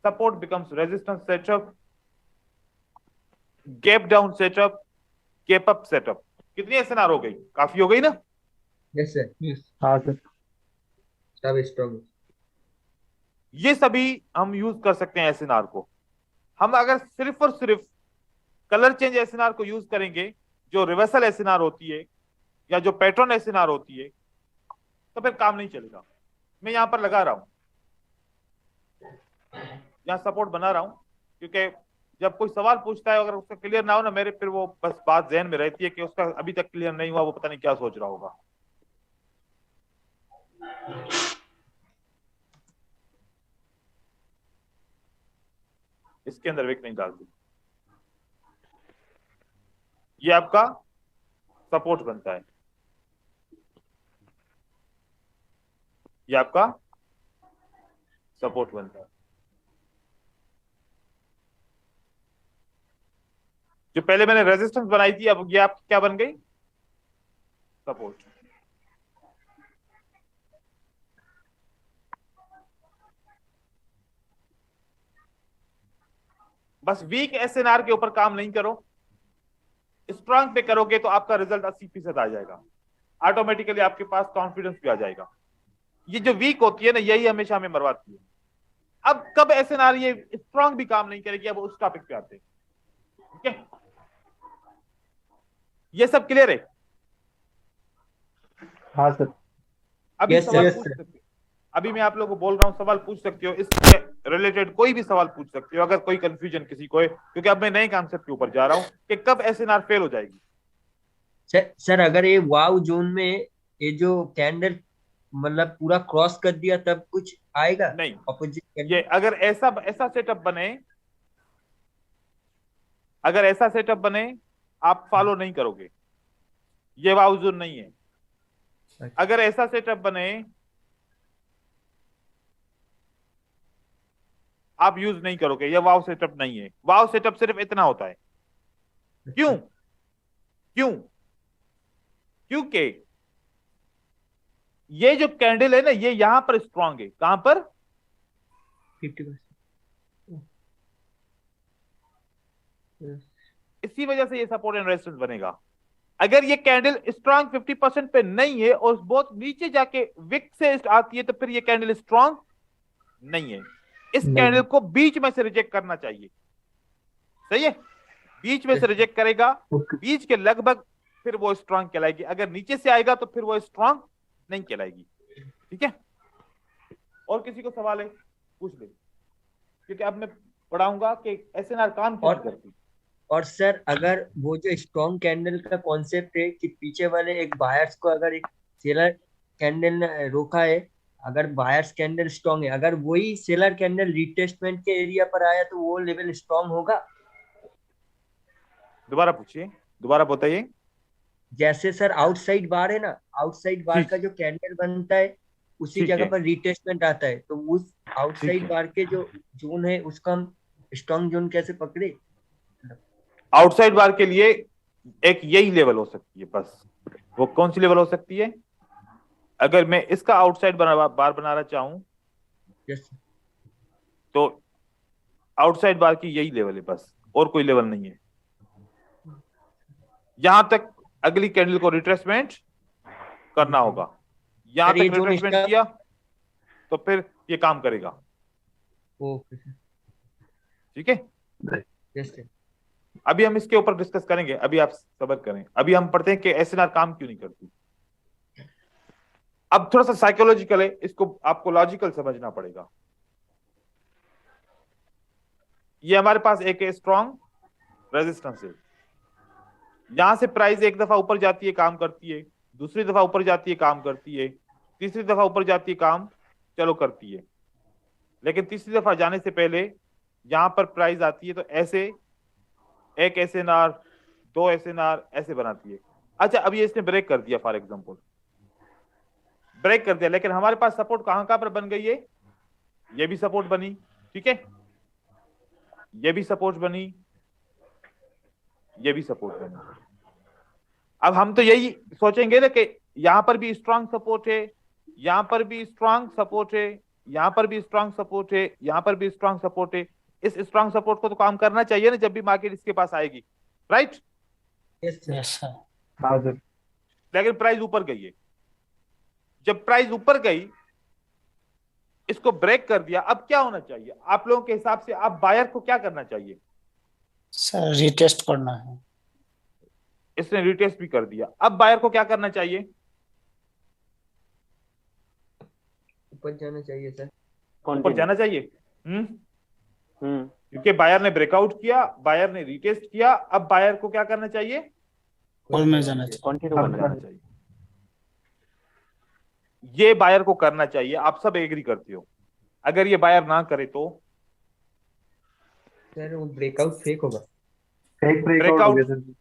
support becomes resistance setup, gap down setup, gap up setup. कितनी एसएनआर हो गई? काफी हो गई ना? Yes sir. यस। हाँ सर। सब स्ट्रॉन्ग। ये सभी हम यूज कर सकते हैं एसएनआर को। हम अगर सिर्फ और सिर्फ कलर चेंज एसएनआर को यूज करेंगे, जो रिवर्सल एसएनआर होती है या जो पैटर्न एसएनआर होती है, तो फिर काम नहीं चलेगा। मैं यहां पर लगा रहा हूं, यहां सपोर्ट बना रहा हूं, क्योंकि जब कोई सवाल पूछता है अगर उसका क्लियर ना हो ना मेरे, फिर वो बस बात जहन में रहती है कि उसका अभी तक क्लियर नहीं हुआ, वो पता नहीं क्या सोच रहा होगा। इसके अंदर विक नहीं डालती। ये आपका सपोर्ट बनता है, ये आपका सपोर्ट बनता है। जो पहले मैंने रेजिस्टेंस बनाई थी, अब ये आपकी क्या बन गई? सपोर्ट। बस वीक एसएनआर के ऊपर काम नहीं करो, स्ट्रांग पे करोगे तो आपका रिजल्ट 80% आ जाएगा। ऑटोमेटिकली आपके पास कॉन्फिडेंस भी आ जाएगा। ये जो वीक होती है ना, यही हमेशा हमें मरवाती है। अब कब एसएनआर ये स्ट्रांग भी काम नहीं करेगी, अब उस टॉपिक पे आते हैं। ठीक है। ये सब क्लियर है? हाँ सर। अभी Yes, सवाल sir. पूछ सकते हो, अभी मैं आप लोगों को बोल रहा हूँ, सवाल पूछ सकते हो, इसके रिलेटेड कोई भी सवाल पूछ सकते हो अगर कोई कंफ्यूजन किसी को है, क्योंकि अब मैं नए कॉन्सेप्ट के ऊपर जा रहा हूँ कि कब एसएनआर फेल हो जाएगी। सर अगर ये वाव जोन में ये जो कैंडल मतलब पूरा क्रॉस कर दिया तब कुछ आएगा नहीं, ऑपोजिट ये कैंडल? अगर ऐसा सेटअप बने, अगर ऐसा सेटअप बने, आप फॉलो नहीं करोगे, ये वाव जोन नहीं है। अगर ऐसा सेटअप बने आप यूज नहीं करोगे, ये वाव सेटअप नहीं है। वाव सेटअप सिर्फ इतना होता है। क्यों? क्यों? क्योंकि ये जो कैंडल है ना, ये यहां पर स्ट्रांग है। कहां पर? 50%। इसी वजह से ये सपोर्ट एंड रेजिस्टेंस बनेगा। अगर ये कैंडल स्ट्रांग 50% पे नहीं है और बहुत नीचे जाके विक से आती है, तो फिर ये कैंडल स्ट्रांग नहीं है। इस नहीं। कैंडल को बीच में से रिजेक्ट करना चाहिए। सही है? बीच में से रिजेक्ट करेगा, ओके। बीच के लगभग, फिर वो स्ट्रांग कहलाएगी। अगर नीचे से आएगा तो फिर वो स्ट्रांग नहीं कहलाएगी। ठीक है? और किसी को सवाल है पूछ ले, क्योंकि अब मैं पढ़ाऊंगा कि एसएनआर काम क्यों नहीं करती। और सर अगर वो जो स्ट्रॉन्ग कैंडल का कॉन्सेप्ट है कि पीछे वाले एक बायर्स को अगर एक सेलर कैंडल ने रोका है, अगर बायर्स कैंडल स्ट्रॉन्ग है, अगर वही सेलर कैंडल रिटेस्टमेंट के एरिया पर आया तो वो लेवल स्ट्रॉन्ग होगा? दोबारा पूछिए, दोबारा बताइए। जैसे सर आउटसाइड बार है ना, आउटसाइड बार ठीक। का जो कैंडल बनता है उसी ठीक जगह है। पर रिटेस्टमेंट आता है, तो उस ठीक आउटसाइड है। बार के जो जोन है उसका हम स्ट्रॉन्ग जोन कैसे पकड़े? आउटसाइड बार के लिए एक यही लेवल हो सकती है बस। वो कौन सी लेवल हो सकती है? अगर मैं इसका आउटसाइड बार बनाना चाहूं यस तो आउटसाइड बार की यही लेवल है बस, और कोई लेवल नहीं है। यहां तक अगली कैंडल को रिट्रेसमेंट करना होगा। यहां सर, ये तक जोन रिट्रेसमेंट इसका- किया तो फिर ये काम करेगा। ओके ठीक है? Yes sir. अभी हम इसके ऊपर डिस्कस करेंगे, अभी आप सब्र करें। अभी हम पढ़ते हैं कि एसएनआर काम क्यों नहीं करती। अब थोड़ा सा साइकोलॉजिकल है, इसको आपको लॉजिकल समझना पड़ेगा। ये हमारे पास एक स्ट्रॉन्ग रेजिस्टेंस है। यहां से प्राइस एक दफा ऊपर जाती है, काम करती है, दूसरी दफा ऊपर जाती है, काम करती है, तीसरी दफा ऊपर जाती है, काम चलो करती है। लेकिन तीसरी दफा जाने से पहले यहां पर प्राइस आती है तो ऐसे एक एसएनआर, दो एसएनआर ऐसे बनाती है। अच्छा, अब ये इसने ब्रेक कर दिया, फॉर एग्जांपल ब्रेक कर दिया, लेकिन हमारे पास सपोर्ट कहां पर बन गई है? ये भी सपोर्ट बनी, ठीक है, ये भी सपोर्ट बनी, ये भी सपोर्ट बनी। अब हम तो यही सोचेंगे ना कि यहां पर भी स्ट्रांग सपोर्ट है, यहां पर भी स्ट्रांग सपोर्ट है, यहां पर भी स्ट्रांग सपोर्ट है, यहां पर भी स्ट्रांग सपोर्ट है। इस स्ट्रांग सपोर्ट को तो काम करना चाहिए ना जब भी मार्केट इसके पास आएगी, right? Yes sir. Yes sir. हाँ सर। लेकिन प्राइस ऊपर गई है। जब प्राइस ऊपर गई, इसको ब्रेक कर दिया, अब क्या होना चाहिए आप लोगों के हिसाब से? आप बायर को क्या करना चाहिए? सर रिटेस्ट करना है। इसने रिटेस्ट भी कर दिया, अब बायर को क्या करना चाहिए? ऊपर जाना चाहिए सर। ऊपर जाना चाहिए। हम्म क्योंकि बायर ने ब्रेकआउट किया, बायर ने रिटेस्ट किया, अब बायर को क्या करना चाहिए? कॉल में जाना चाहिए। कंटिन्यू अब करना है। करना चाहिए। ये बायर को करना चाहिए, आप सब एग्री करते हो। अगर ये बायर ना करे तो सर वो ब्रेकआउट फेक होगा। फेक ब्रेकआउट हो गया सर।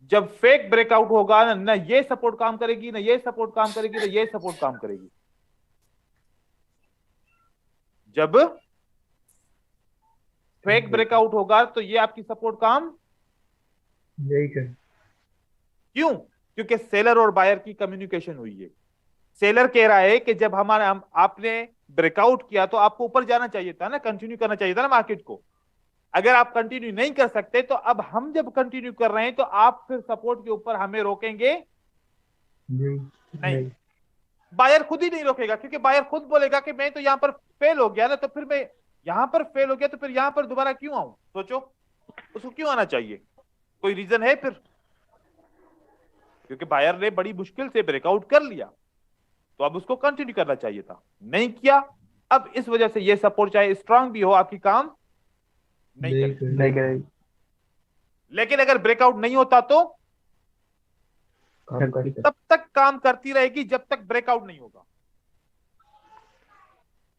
जब फेक ब्रेकआउट होगा ना, ना ये सपोर्ट काम करेगी, ना ये सपोर्ट काम करेगी, ना ये सपोर्ट काम करेगी। जब फेक ब्रेकआउट होगा तो ये आपकी सपोर्ट काम यही कर। क्यों? क्योंकि सेलर और बायर की कम्युनिकेशन हुई है। सेलर कह रहा है कि जब आपने ब्रेकआउट किया तो आपको ऊपर जाना चाहिए था ना, कंटिन्यू करना चाहिए था ना मार्केट को। अगर आप कंटिन्यू नहीं कर सकते तो अब हम जब कंटिन्यू कर रहे हैं तो आप फिर सपोर्ट के ऊपर हमें रोकेंगे नहीं। बायर खुद ही नहीं रोकेगा, क्योंकि बायर खुद बोलेगा कि मैं तो यहां पर फेल हो गया ना, तो फिर मैं यहां पर फेल हो गया तो फिर यहां पर दोबारा क्यों आऊं? सोचो, उसको क्यों आना चाहिए? कोई रीजन है फिर? क्योंकि बायर ने बड़ी मुश्किल से ब्रेकआउट कर लिया, तो अब उसको कंटिन्यू करना चाहिए था, नहीं किया। अब इस वजह से ये सपोर्ट चाहे स्ट्रांग भी हो, आपकी काम नहीं करेगी। नहीं करेगी। लेकिन अगर ब्रेकआउट नहीं होता तो तब तक काम करती रहेगी जब तक ब्रेकआउट नहीं होगा।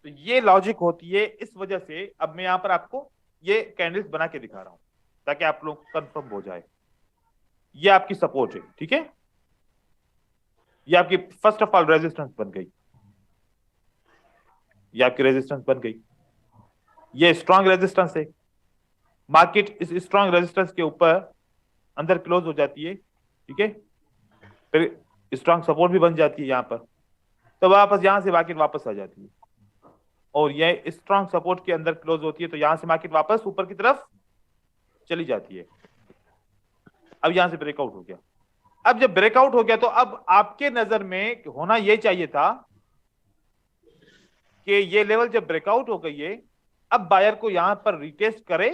तो ये लॉजिक होती है। इस वजह से अब मैं यहां पर आपको ये कैंडल्स बना के दिखा रहा हूं ताकि आप लोग कंफर्म हो जाए। ये आपकी सपोर्ट है, ठीक है, ये आपकी फर्स्ट ऑफ ऑल रेजिस्टेंस बन गई, ये आपकी रेजिस्टेंस बन गई, ये स्ट्रांग रेजिस्टेंस है। मार्केट इस स्ट्रांग रेजिस्टेंस के ऊपर अंदर क्लोज हो जाती है, ठीक है, फिर स्ट्रांग सपोर्ट भी बन जाती है यहां पर, तो वापस यहां से मार्केट वापस आ जाती है और ये स्ट्रांग सपोर्ट के अंदर क्लोज होती है, तो यहां से मार्केट वापस ऊपर की तरफ चली जाती है। अब यहां से ब्रेकआउट हो गया। अब जब ब्रेकआउट हो गया तो अब आपके नजर में होना यह चाहिए था कि ये लेवल जब ब्रेकआउट हो गई है, अब बायर को यहां पर रिटेस्ट करे,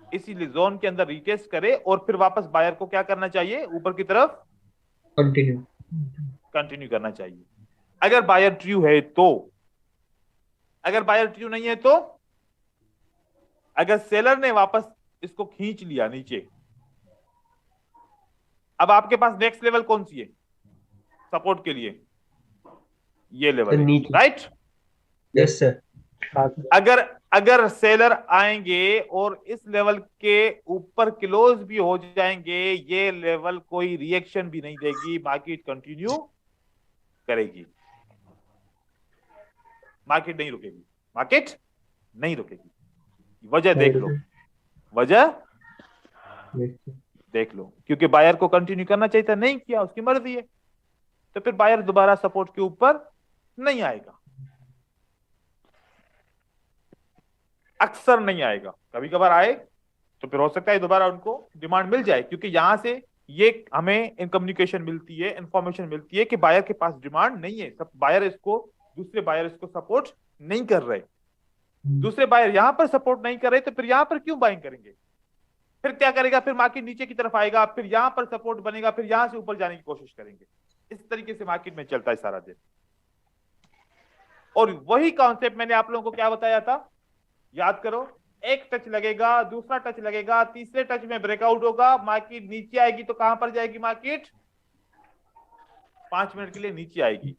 इसी जोन के अंदर रिटेस्ट करे और फिर वापस बायर को क्या करना चाहिए, ऊपर की तरफ कंटिन्यू करना चाहिए। अगर बायर ट्रू है तो, अगर बायर ट्रू नहीं है तो, अगर सेलर ने वापस इसको खींच लिया नीचे, अब आपके पास नेक्स्ट लेवल कौन सी है सपोर्ट के लिए, ये लेवल है, नीचे। राइट? Yes sir. अगर सेलर आएंगे और इस लेवल के ऊपर क्लोज भी हो जाएंगे, ये लेवल कोई रिएक्शन भी नहीं देगी, मार्केट कंटिन्यू करेगी, मार्केट नहीं रुकेगी, मार्केट नहीं रुकेगी। वजह देख लो, वजह देख लो, क्योंकि बायर को कंटिन्यू करना चाहिए था, नहीं किया, उसकी मर्जी है, तो फिर बायर दोबारा सपोर्ट के ऊपर नहीं आएगा, अक्सर नहीं आएगा, कभी कभार आए तो फिर हो सकता है दोबारा उनको डिमांड मिल जाए, क्योंकि यहां से ये हमें इन कम्युनिकेशन मिलती है, इंफॉर्मेशन मिलती है कि बायर के पास डिमांड नहीं है, सब बायर इसको, दूसरे बायर इसको सपोर्ट नहीं कर रहे, दूसरे बायर यहां पर सपोर्ट नहीं कर रहे, तो फिर यहां पर क्यों बाइंग करेंगे? फिर क्या करेगा, फिर मार्केट नीचे की तरफ आएगा, फिर यहां पर सपोर्ट बनेगा, फिर यहां से ऊपर जाने की कोशिश करेंगे। इस तरीके से मार्केट में चलता है सारा दिन। और वही कॉन्सेप्ट मैंने आप लोगों को क्या बताया था, याद करो, एक टच लगेगा, दूसरा टच लगेगा, तीसरे टच में ब्रेकआउट होगा, मार्केट नीचे आएगी, तो कहां पर जाएगी मार्केट? 5 मिनट के लिए नीचे आएगी।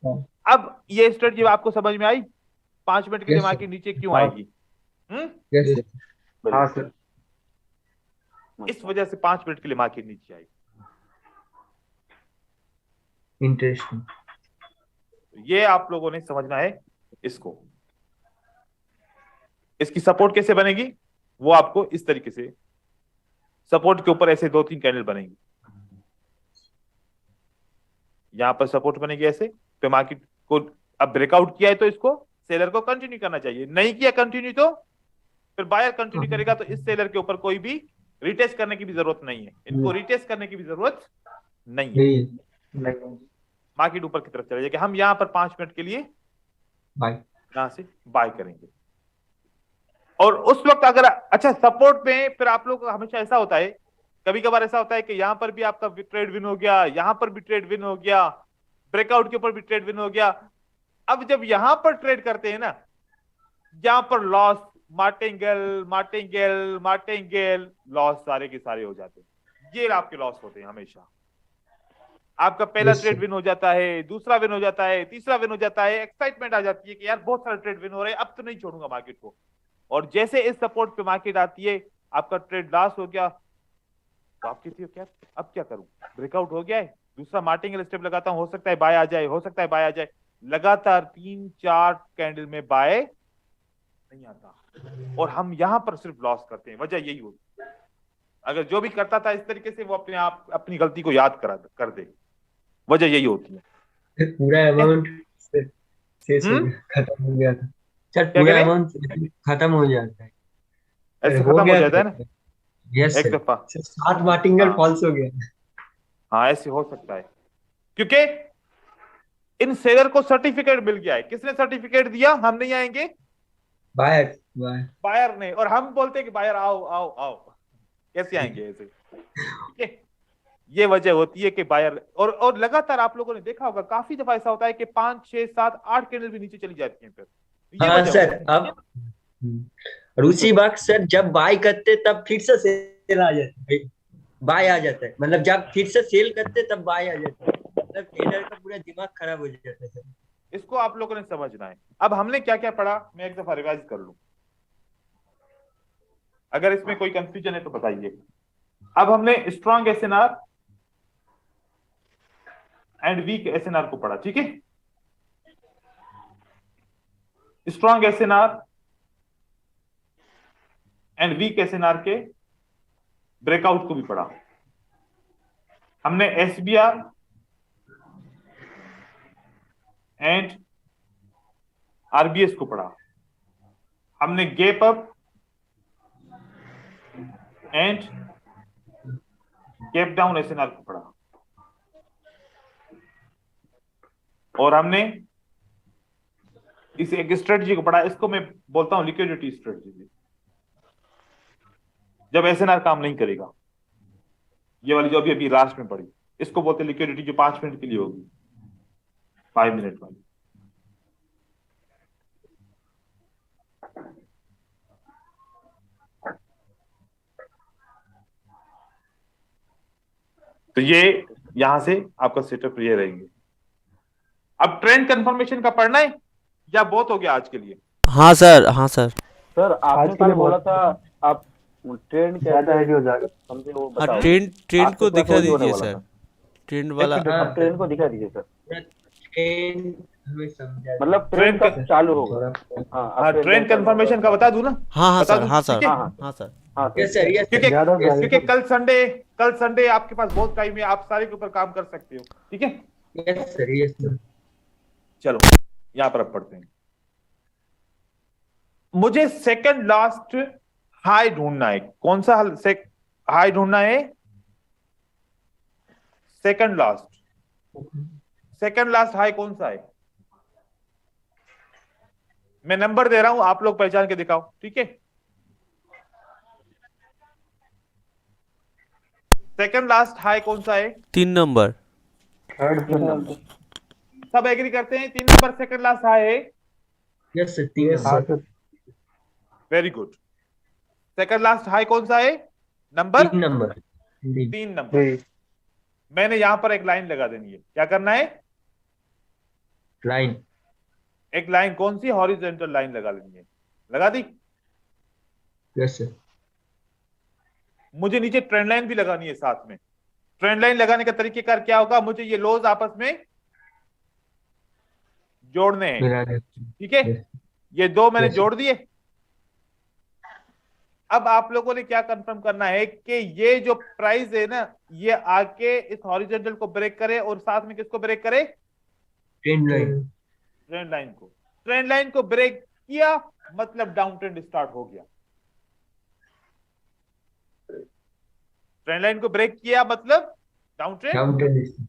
अब ये स्ट्रेटजी आपको समझ में आई? 5 मिनट के लिए मार्केट नीचे क्यों आएगी? हाँ सर। इस वजह से 5 मिनट के लिए मार्केट नीचे आएगी। इंटरेस्टिंग। ये आप लोगों ने समझना है इसको। इसकी सपोर्ट कैसे बनेगी, वो आपको इस तरीके से, सपोर्ट के ऊपर ऐसे 2-3 कैंडल बनेंगी, यहां पर सपोर्ट बनेगी ऐसे, तो मार्केट को अब ब्रेकआउट किया है तो इसको सेलर को कंटिन्यू करना चाहिए, नहीं किया कंटिन्यू तो फिर बायर कंटिन्यू करेगा, तो इस सेलर के ऊपर कोई भी रिटेस्ट करने की भी जरूरत नहीं है, इनको रिटेस्ट करने की भी जरूरत नहीं है, मार्केट ऊपर की तरफ चले जाएगी। हम यहां पर 5 मिनट के लिए यहां से बाय करेंगे। और उस वक्त अगर अच्छा सपोर्ट में, फिर आप लोग हमेशा ऐसा होता है, कभी कभार ऐसा होता है कि यहां पर भी आपका ट्रेड विन हो गया, यहां पर भी ट्रेड विन हो गया, ब्रेकआउट के ऊपर भी ट्रेड विन हो गया। अब जब यहां पर ट्रेड करते हैं ना, यहां पर लॉस, मार्टिंगेल लॉस सारे के सारे हो जाते हैं, ये आपके लॉस होते हैं हमेशा। आपका पहला ट्रेड विन हो जाता है, दूसरा विन हो जाता है, तीसरा विन हो जाता है, एक्साइटमेंट आ जाती है कि यार बहुत सारे ट्रेड विन हो रहे हैं, अब तो नहीं छोड़ूंगा मार्केट को। और जैसे इस सपोर्ट पे मार्केट आती है, आपका ट्रेड लॉस हो गया, तो आप कहते हो क्या अब क्या करूं, ब्रेकआउट हो गया है, दूसरा मार्टिंगेल स्टेप लगाता हूं, हो सकता है बाय आ जाए, हो सकता है बाय आ जाए। लगातार 3-4 कैंडल में बाय नहीं आता और हम यहां पर सिर्फ लॉस करते हैं। वजह यही होती है, अगर जो भी करता था इस तरीके से, वो अपने आप अपनी गलती को याद कर दे, वजह यही होती है। पूरा अमाउंट खत्म हो गया था सर, पूरा अमाउंट खत्म हो जाता है, ऐसे खत्म हो जाता है ना, यस एक सर। दफा 7 मार्टिंगेल फॉल्स हो गया। हाँ ऐसे हो सकता है, क्योंकि इन सेलर को सर्टिफिकेट मिल गया है। किसने सर्टिफिकेट दिया? हम नहीं आएंगे, बायर ने। और हम बोलते हैं कि बायर आओ आओ आओ, कैसे आएंगे ऐसे? ठीक है, ये वजह होती है कि बायर और लगातार आप लोगों ने देखा होगा, काफी दफा ऐसा होता है कि 5 6 7 8 कैंडल भी नीचे चली जाती हैं फिर, ये हाँ वजह सर। होती है। अब और उसी वक्त सर जब बाय करते तब फिर से सेल आ जाता है, बाय आ जाता है, मतलब जब फिर से सेल करते तब बाय आ जाता है, मतलब ट्रेडर का पूरा दिमाग खराब हो जाता है सर। इसको आप लोगों ने समझना है। अब हमने क्या क्या पढ़ा, मैं एक दफा रिवाइज कर लूं, अगर इसमें कोई कंफ्यूजन है तो बताइए। अब हमने strong SNR and weak SNR को पढ़ा, ठीक है। Strong SNR and weak SNR के ब्रेकआउट को भी पढ़ा। हमने एसबीआर एंड आरबीएस को पढ़ा। हमने gap up and gap down SNR को पढ़ा। और हमने इस एक स्ट्रेटजी को पढ़ा, इसको मैं बोलता हूं लिक्विडिटी स्ट्रेटजी। जब एसएनआर काम नहीं करेगा, ये वाली जो अभी लास्ट में पड़ी, इसको बोलते हैं लिक्विडिटी, जो 5 मिनट के लिए होगी, 5 मिनट वाली। तो ये यहां से आपका सेटअप ये रहेंगे। अब ट्रेंड कंफर्मेशन का पढ़ना है या बहुत हो गया आज के लिए? हाँ सर, हाँ सर। सर आपने के कल लिए बोला बहुत था आप ट्रेंड ज्यादा हैवी हो जाएगा। समझे, वो हाँ, बताओ। ट्रेंड आपके को पास दिखा वही होने दीजिए वाला सर, था। ट्रेंड वाला। हाँ आप ट्रेंड को दिखा दीजिए सर, ट्रेंड हमें समझा मतलब ट्रेंड ट्रेंड कब चालू होगा। हाँ हाँ, ट्रेंड कंफर्मेशन का बता दूं ना? हाँ हाँ बता सर, दूं, हाँ सर, ठीक है? हाँ सर। हाँ सर। यस सर, यस क्योंकि ज्यादा से क्योंकि कल संडे आपके पास बहुत टाइम है, आप सारे के ऊपर काम कर सकते हो, ठीक है। Yes sir, yes sir. चलो यहां पर अब पढ़ते हैं। मुझे सेकंड लास्ट हाई ढूंढना है। कौन सा हाई ढूंढना है? सेकंड लास्ट हाई कौन सा है? मैं नंबर दे रहा हूं, आप लोग पहचान के दिखाओ, ठीक है। सेकंड लास्ट हाई कौन सा है? 3 नंबर। Third number. सब एग्री करते हैं 3 नंबर सेकंड लास्ट हाई है? यस सर, 3 हाँ number. Sir. Very good. Second last high कौन सा है? Number 3 number. 3 नंबर। जी। मैंने यहां पर एक लाइन लगा देनी है। क्या करना है? लाइन। एक लाइन, कौन सी? हॉरिजॉन्टल लाइन लगा लेनी है। लगा दी? Yes sir. मुझे नीचे ट्रेंड लाइन भी लगानी है साथ में। ट्रेंड लाइन लगाने का तरीकेकार क्या होगा? मुझे ये लोज आपस में जोड़ने हैं, मिला दे। ठीक है। Yes. ये दो मैंने Yes. जोड़ दिए। अब आप लोगों ने क्या कंफर्म करना है कि ये जो प्राइस है ना, ये आके इस हॉरिजॉन्टल को ब्रेक करे और साथ में किसको ब्रेक करे? Trend line. ट्रेंड लाइन को। ट्रेंड लाइन को ब्रेक किया मतलब डाउन ट्रेंड स्टार्ट हो गया। ट्रेंड लाइन को ब्रेक किया मतलब डाउन ट्रेंड। Down trend.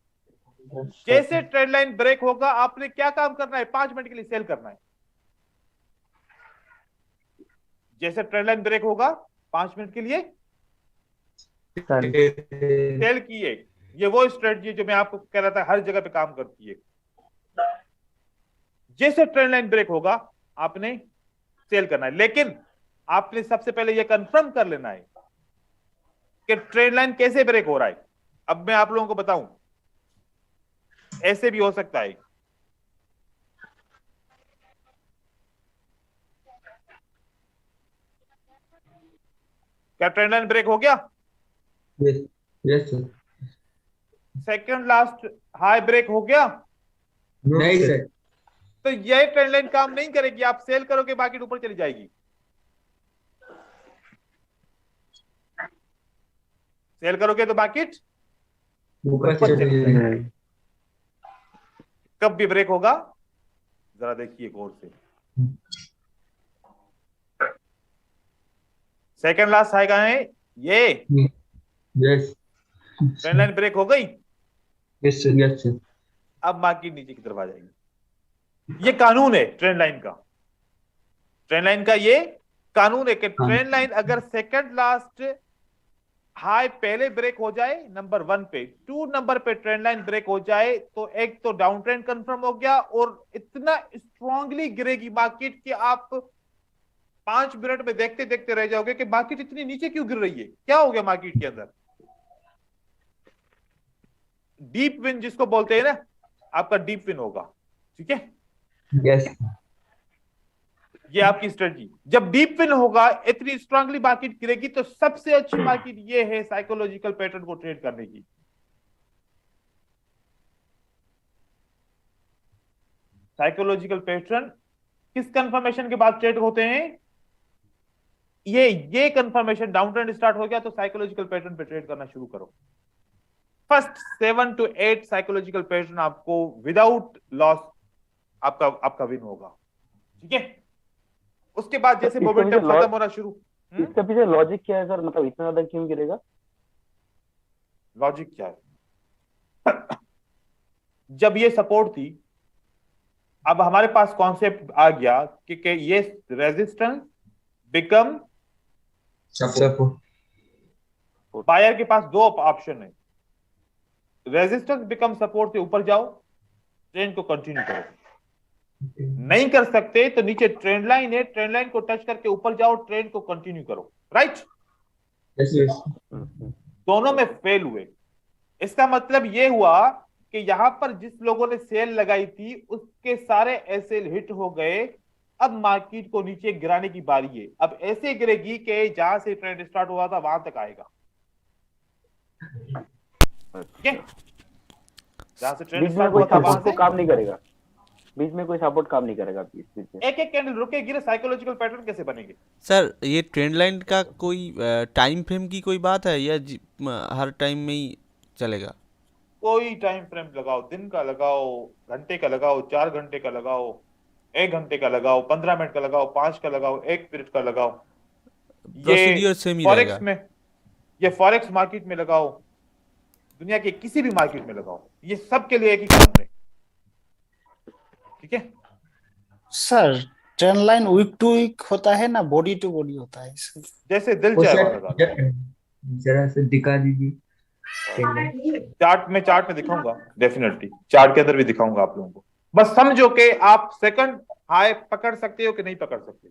जैसे ट्रेंड लाइन ब्रेक होगा, आपने क्या काम करना है? 5 मिनट के लिए सेल करना है। जैसे ट्रेंड लाइन ब्रेक होगा 5 मिनट के लिए सेल किए। ये वो स्ट्रेटजी जो मैं आपको कह रहा था हर जगह पे काम करती है। जैसे ट्रेंड लाइन ब्रेक होगा आपने सेल करना है, लेकिन आपने सबसे पहले यह कंफर्म कर लेना है कि ट्रेंड लाइन कैसे ब्रेक हो रहा है। अब मैं आप लोगों को बताऊं, ऐसे भी हो सकता है। क्या ट्रेंड लाइन ब्रेक हो गया? Yes, yes sir. Second last high break हो गया? नहीं सर। तो यह ट्रेंड लाइन काम नहीं करेगी। आप सेल करोगे, मार्केट ऊपर चली जाएगी। सेल करोगे तो मार्केट ऊपर ऊपर चली चली जाएगी। जाएगी। कब भी ब्रेक होगा जरा देखिए गौर से। सेकंड लास्ट हाई कहां है? ये यस। ट्रेंड लाइन ब्रेक हो गई। Yes sir, yes sir. अब मार्केट नीचे की तरफ आ जाएगी। ये कानून है ट्रेंड लाइन का। ट्रेंड लाइन का ये कानून है कि ट्रेंड लाइन अगर सेकंड लास्ट हाई पहले ब्रेक हो जाए नंबर 1 पे, 2 नंबर पे ट्रेंड लाइन ब्रेक हो जाए तो एक तो डाउन ट्रेंड कंफर्म हो गया और इतना स्ट्रांगली गिरेगी मार्केट कि आप 5 मिनट में देखते देखते रह जाओगे कि मार्केट इतनी नीचे क्यों गिर रही है, क्या हो गया मार्केट के अंदर। डीप विन जिसको बोलते हैं ना, आपका डीप विन होगा, ठीक है। यस ये आपकी स्ट्रेटजी, जब डीप विन होगा, इतनी स्ट्रांगली मार्केट गिरेगी, तो सबसे अच्छी मार्केट ये है साइकोलॉजिकल पैटर्न को ट्रेड करने की। साइकोलॉजिकल पैटर्न किस कंफर्मेशन के बाद ट्रेड होते हैं? ये कंफर्मेशन डाउन ट्रेंड स्टार्ट हो गया तो साइकोलॉजिकल पैटर्न पे ट्रेड करना शुरू करो। फर्स्ट 7 to 8 साइकोलॉजिकल पैटर्न आपको विदाउट लॉस आपका विन होगा, ठीक है। उसके बाद जैसे इसके मोमेंटम पीछे खत्म होना शुरू, इसके पीछे लॉजिक क्या है सर, मतलब इतना ज्यादा क्यों गिरेगा? लॉजिक क्या है? जब ये सपोर्ट थी, अब हमारे पास कॉन्सेप्ट आ गया कि ये रेजिस्टेंस बिकम सपोर्ट। बायर के पास दो ऑप्शन है, रेजिस्टेंस बिकम सपोर्ट से ऊपर जाओ, ट्रेंड को कंटिन्यू करो, नहीं कर सकते तो नीचे ट्रेंड लाइन है, ट्रेंड लाइन को टच करके ऊपर जाओ, ट्रेंड को कंटिन्यू करो, राइट। यस दोनों में फेल हुए। इसका मतलब ये हुआ कि यहां पर जिस लोगों ने सेल लगाई थी उसके सारे एसएल हिट हो गए। अब मार्केट को नीचे गिराने की बारी है, अब ऐसे गिरेगी कि जहां से ट्रेंड स्टार्ट हुआ था वहां तक आएगा, ठीक है। जहां से ट्रेंड बीच में स्टार्ट कोई हुआ था वहां सपोर्ट से काम नहीं करेगा, बीच में कोई सपोर्ट काम नहीं करेगा बीच में। एक एक कैंडल रुके गिरे, साइकोलॉजिकल पैटर्न कैसे बनेंगे? सर ये ट्रेंड लाइन का कोई टाइम फ्रेम की कोई बात है या हर टाइम में ही चलेगा? कोई टाइम फ्रेम लगाओ, दिन का लगाओ, घंटे का लगाओ, 4 घंटे का लगाओ, 1 घंटे का लगाओ, 15 मिनट का लगाओ, 5 का लगाओ, 1 मिनट का लगाओ, प्रोसीडियर सेम ही फॉरेक्स रहेगा। में, ये फॉरेक्स मार्केट में लगाओ, दुनिया के किसी भी मार्केट में लगाओ, ये सब के लिए एक ही कानून है, ठीक है। Sir trend line weak to weak होता है ना बॉडी टू बॉडी होता है सर? जैसे दिल वो चाहे सर वहां लगा लो। जरा से दिखा दीजिए। चार्ट में दिखाऊंगा, डेफिनेटली चार्ट के अंदर भी दिखाऊंगा आप लोगों को। बस समझो कि आप सेकंड हाई पकड़ सकते हो कि नहीं पकड़ सकते,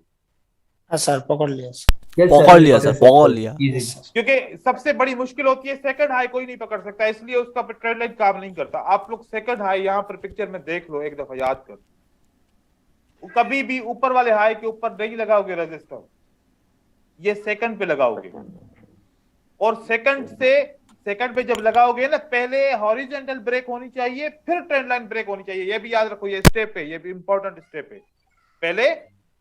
हाँ सर पकड़ लिया सर। Yes, पकड़ sir, लिया सर, पकड़ लिया। Easy. क्योंकि सबसे बड़ी मुश्किल होती है सेकंड हाई कोई नहीं पकड़ सकता, इसलिए उसका ट्रेंड लाइन काम नहीं करता। आप लोग सेकंड हाई यहाँ पर पिक्चर में देख लो, एक दफा याद कर, कभी भी ऊपर वाले हाई के ऊपर नहीं लगाओगे रेजिस्टेंस, ये सेकंड पे लगाओगे, और सेकंड पे जब लगाओगे ना, पहले हॉरिजॉन्टल ब्रेक होनी चाहिए, फिर ट्रेंड लाइन ब्रेक होनी चाहिए। ये भी याद रखो, ये स्टेप है, ये भी इंपॉर्टेंट स्टेप है। पहले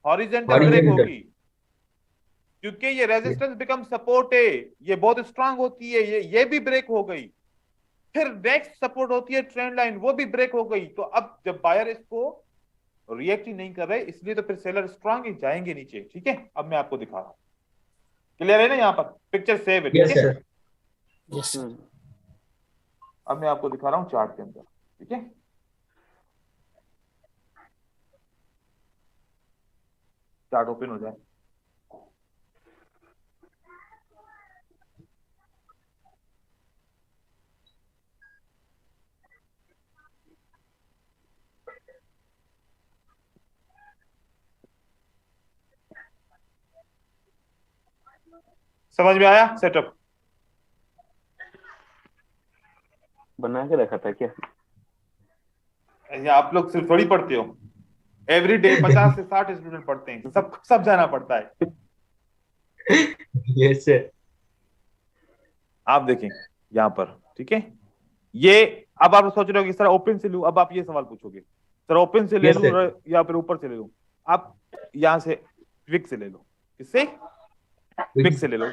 हॉरिजॉन्टल ब्रेक होगी, क्योंकि ये रेजिस्टेंस बिकम सपोर्ट है, ये बहुत स्ट्रांग होती है, ये भी ब्रेक हो गई, फिर नेक्स्ट सपोर्ट होती है ट्रेंड लाइन, वो भी ब्रेक हो गई। तो अब जब बायर इसको रिएक्ट ही नहीं कर रहे, इसलिए तो फिर सेलर स्ट्रांग ही जाएंगे नीचे, ठीक है। अब मैं आपको दिखा रहा हूं, क्लियर है ना, यहाँ पर पिक्चर सेव है, Yes, ठीक है। sir. Yes sir. अब मैं आपको दिखा रहा हूं चार्ट के अंदर, ठीक है। चार्ट ओपन हो जाए, समझ में आया सेटअप? बना के रखा था क्या? ये आप लोग सिर्फ थोड़ी पढ़ते हो, एवरी डे 50 से 60 स्टूडेंट पढ़ते हैं, सब जाना पड़ता है। Yes, sir. आप देखें यहाँ पर, ठीक है। ये अब आप सोच रहे हो कि सर ओपन से लूं, अब आप ये सवाल पूछोगे सर ओपन से ले Yes, लूं या फिर ऊपर से ले लूं? आप यहाँ से विक से ले लो, किससे? विक से ले लो,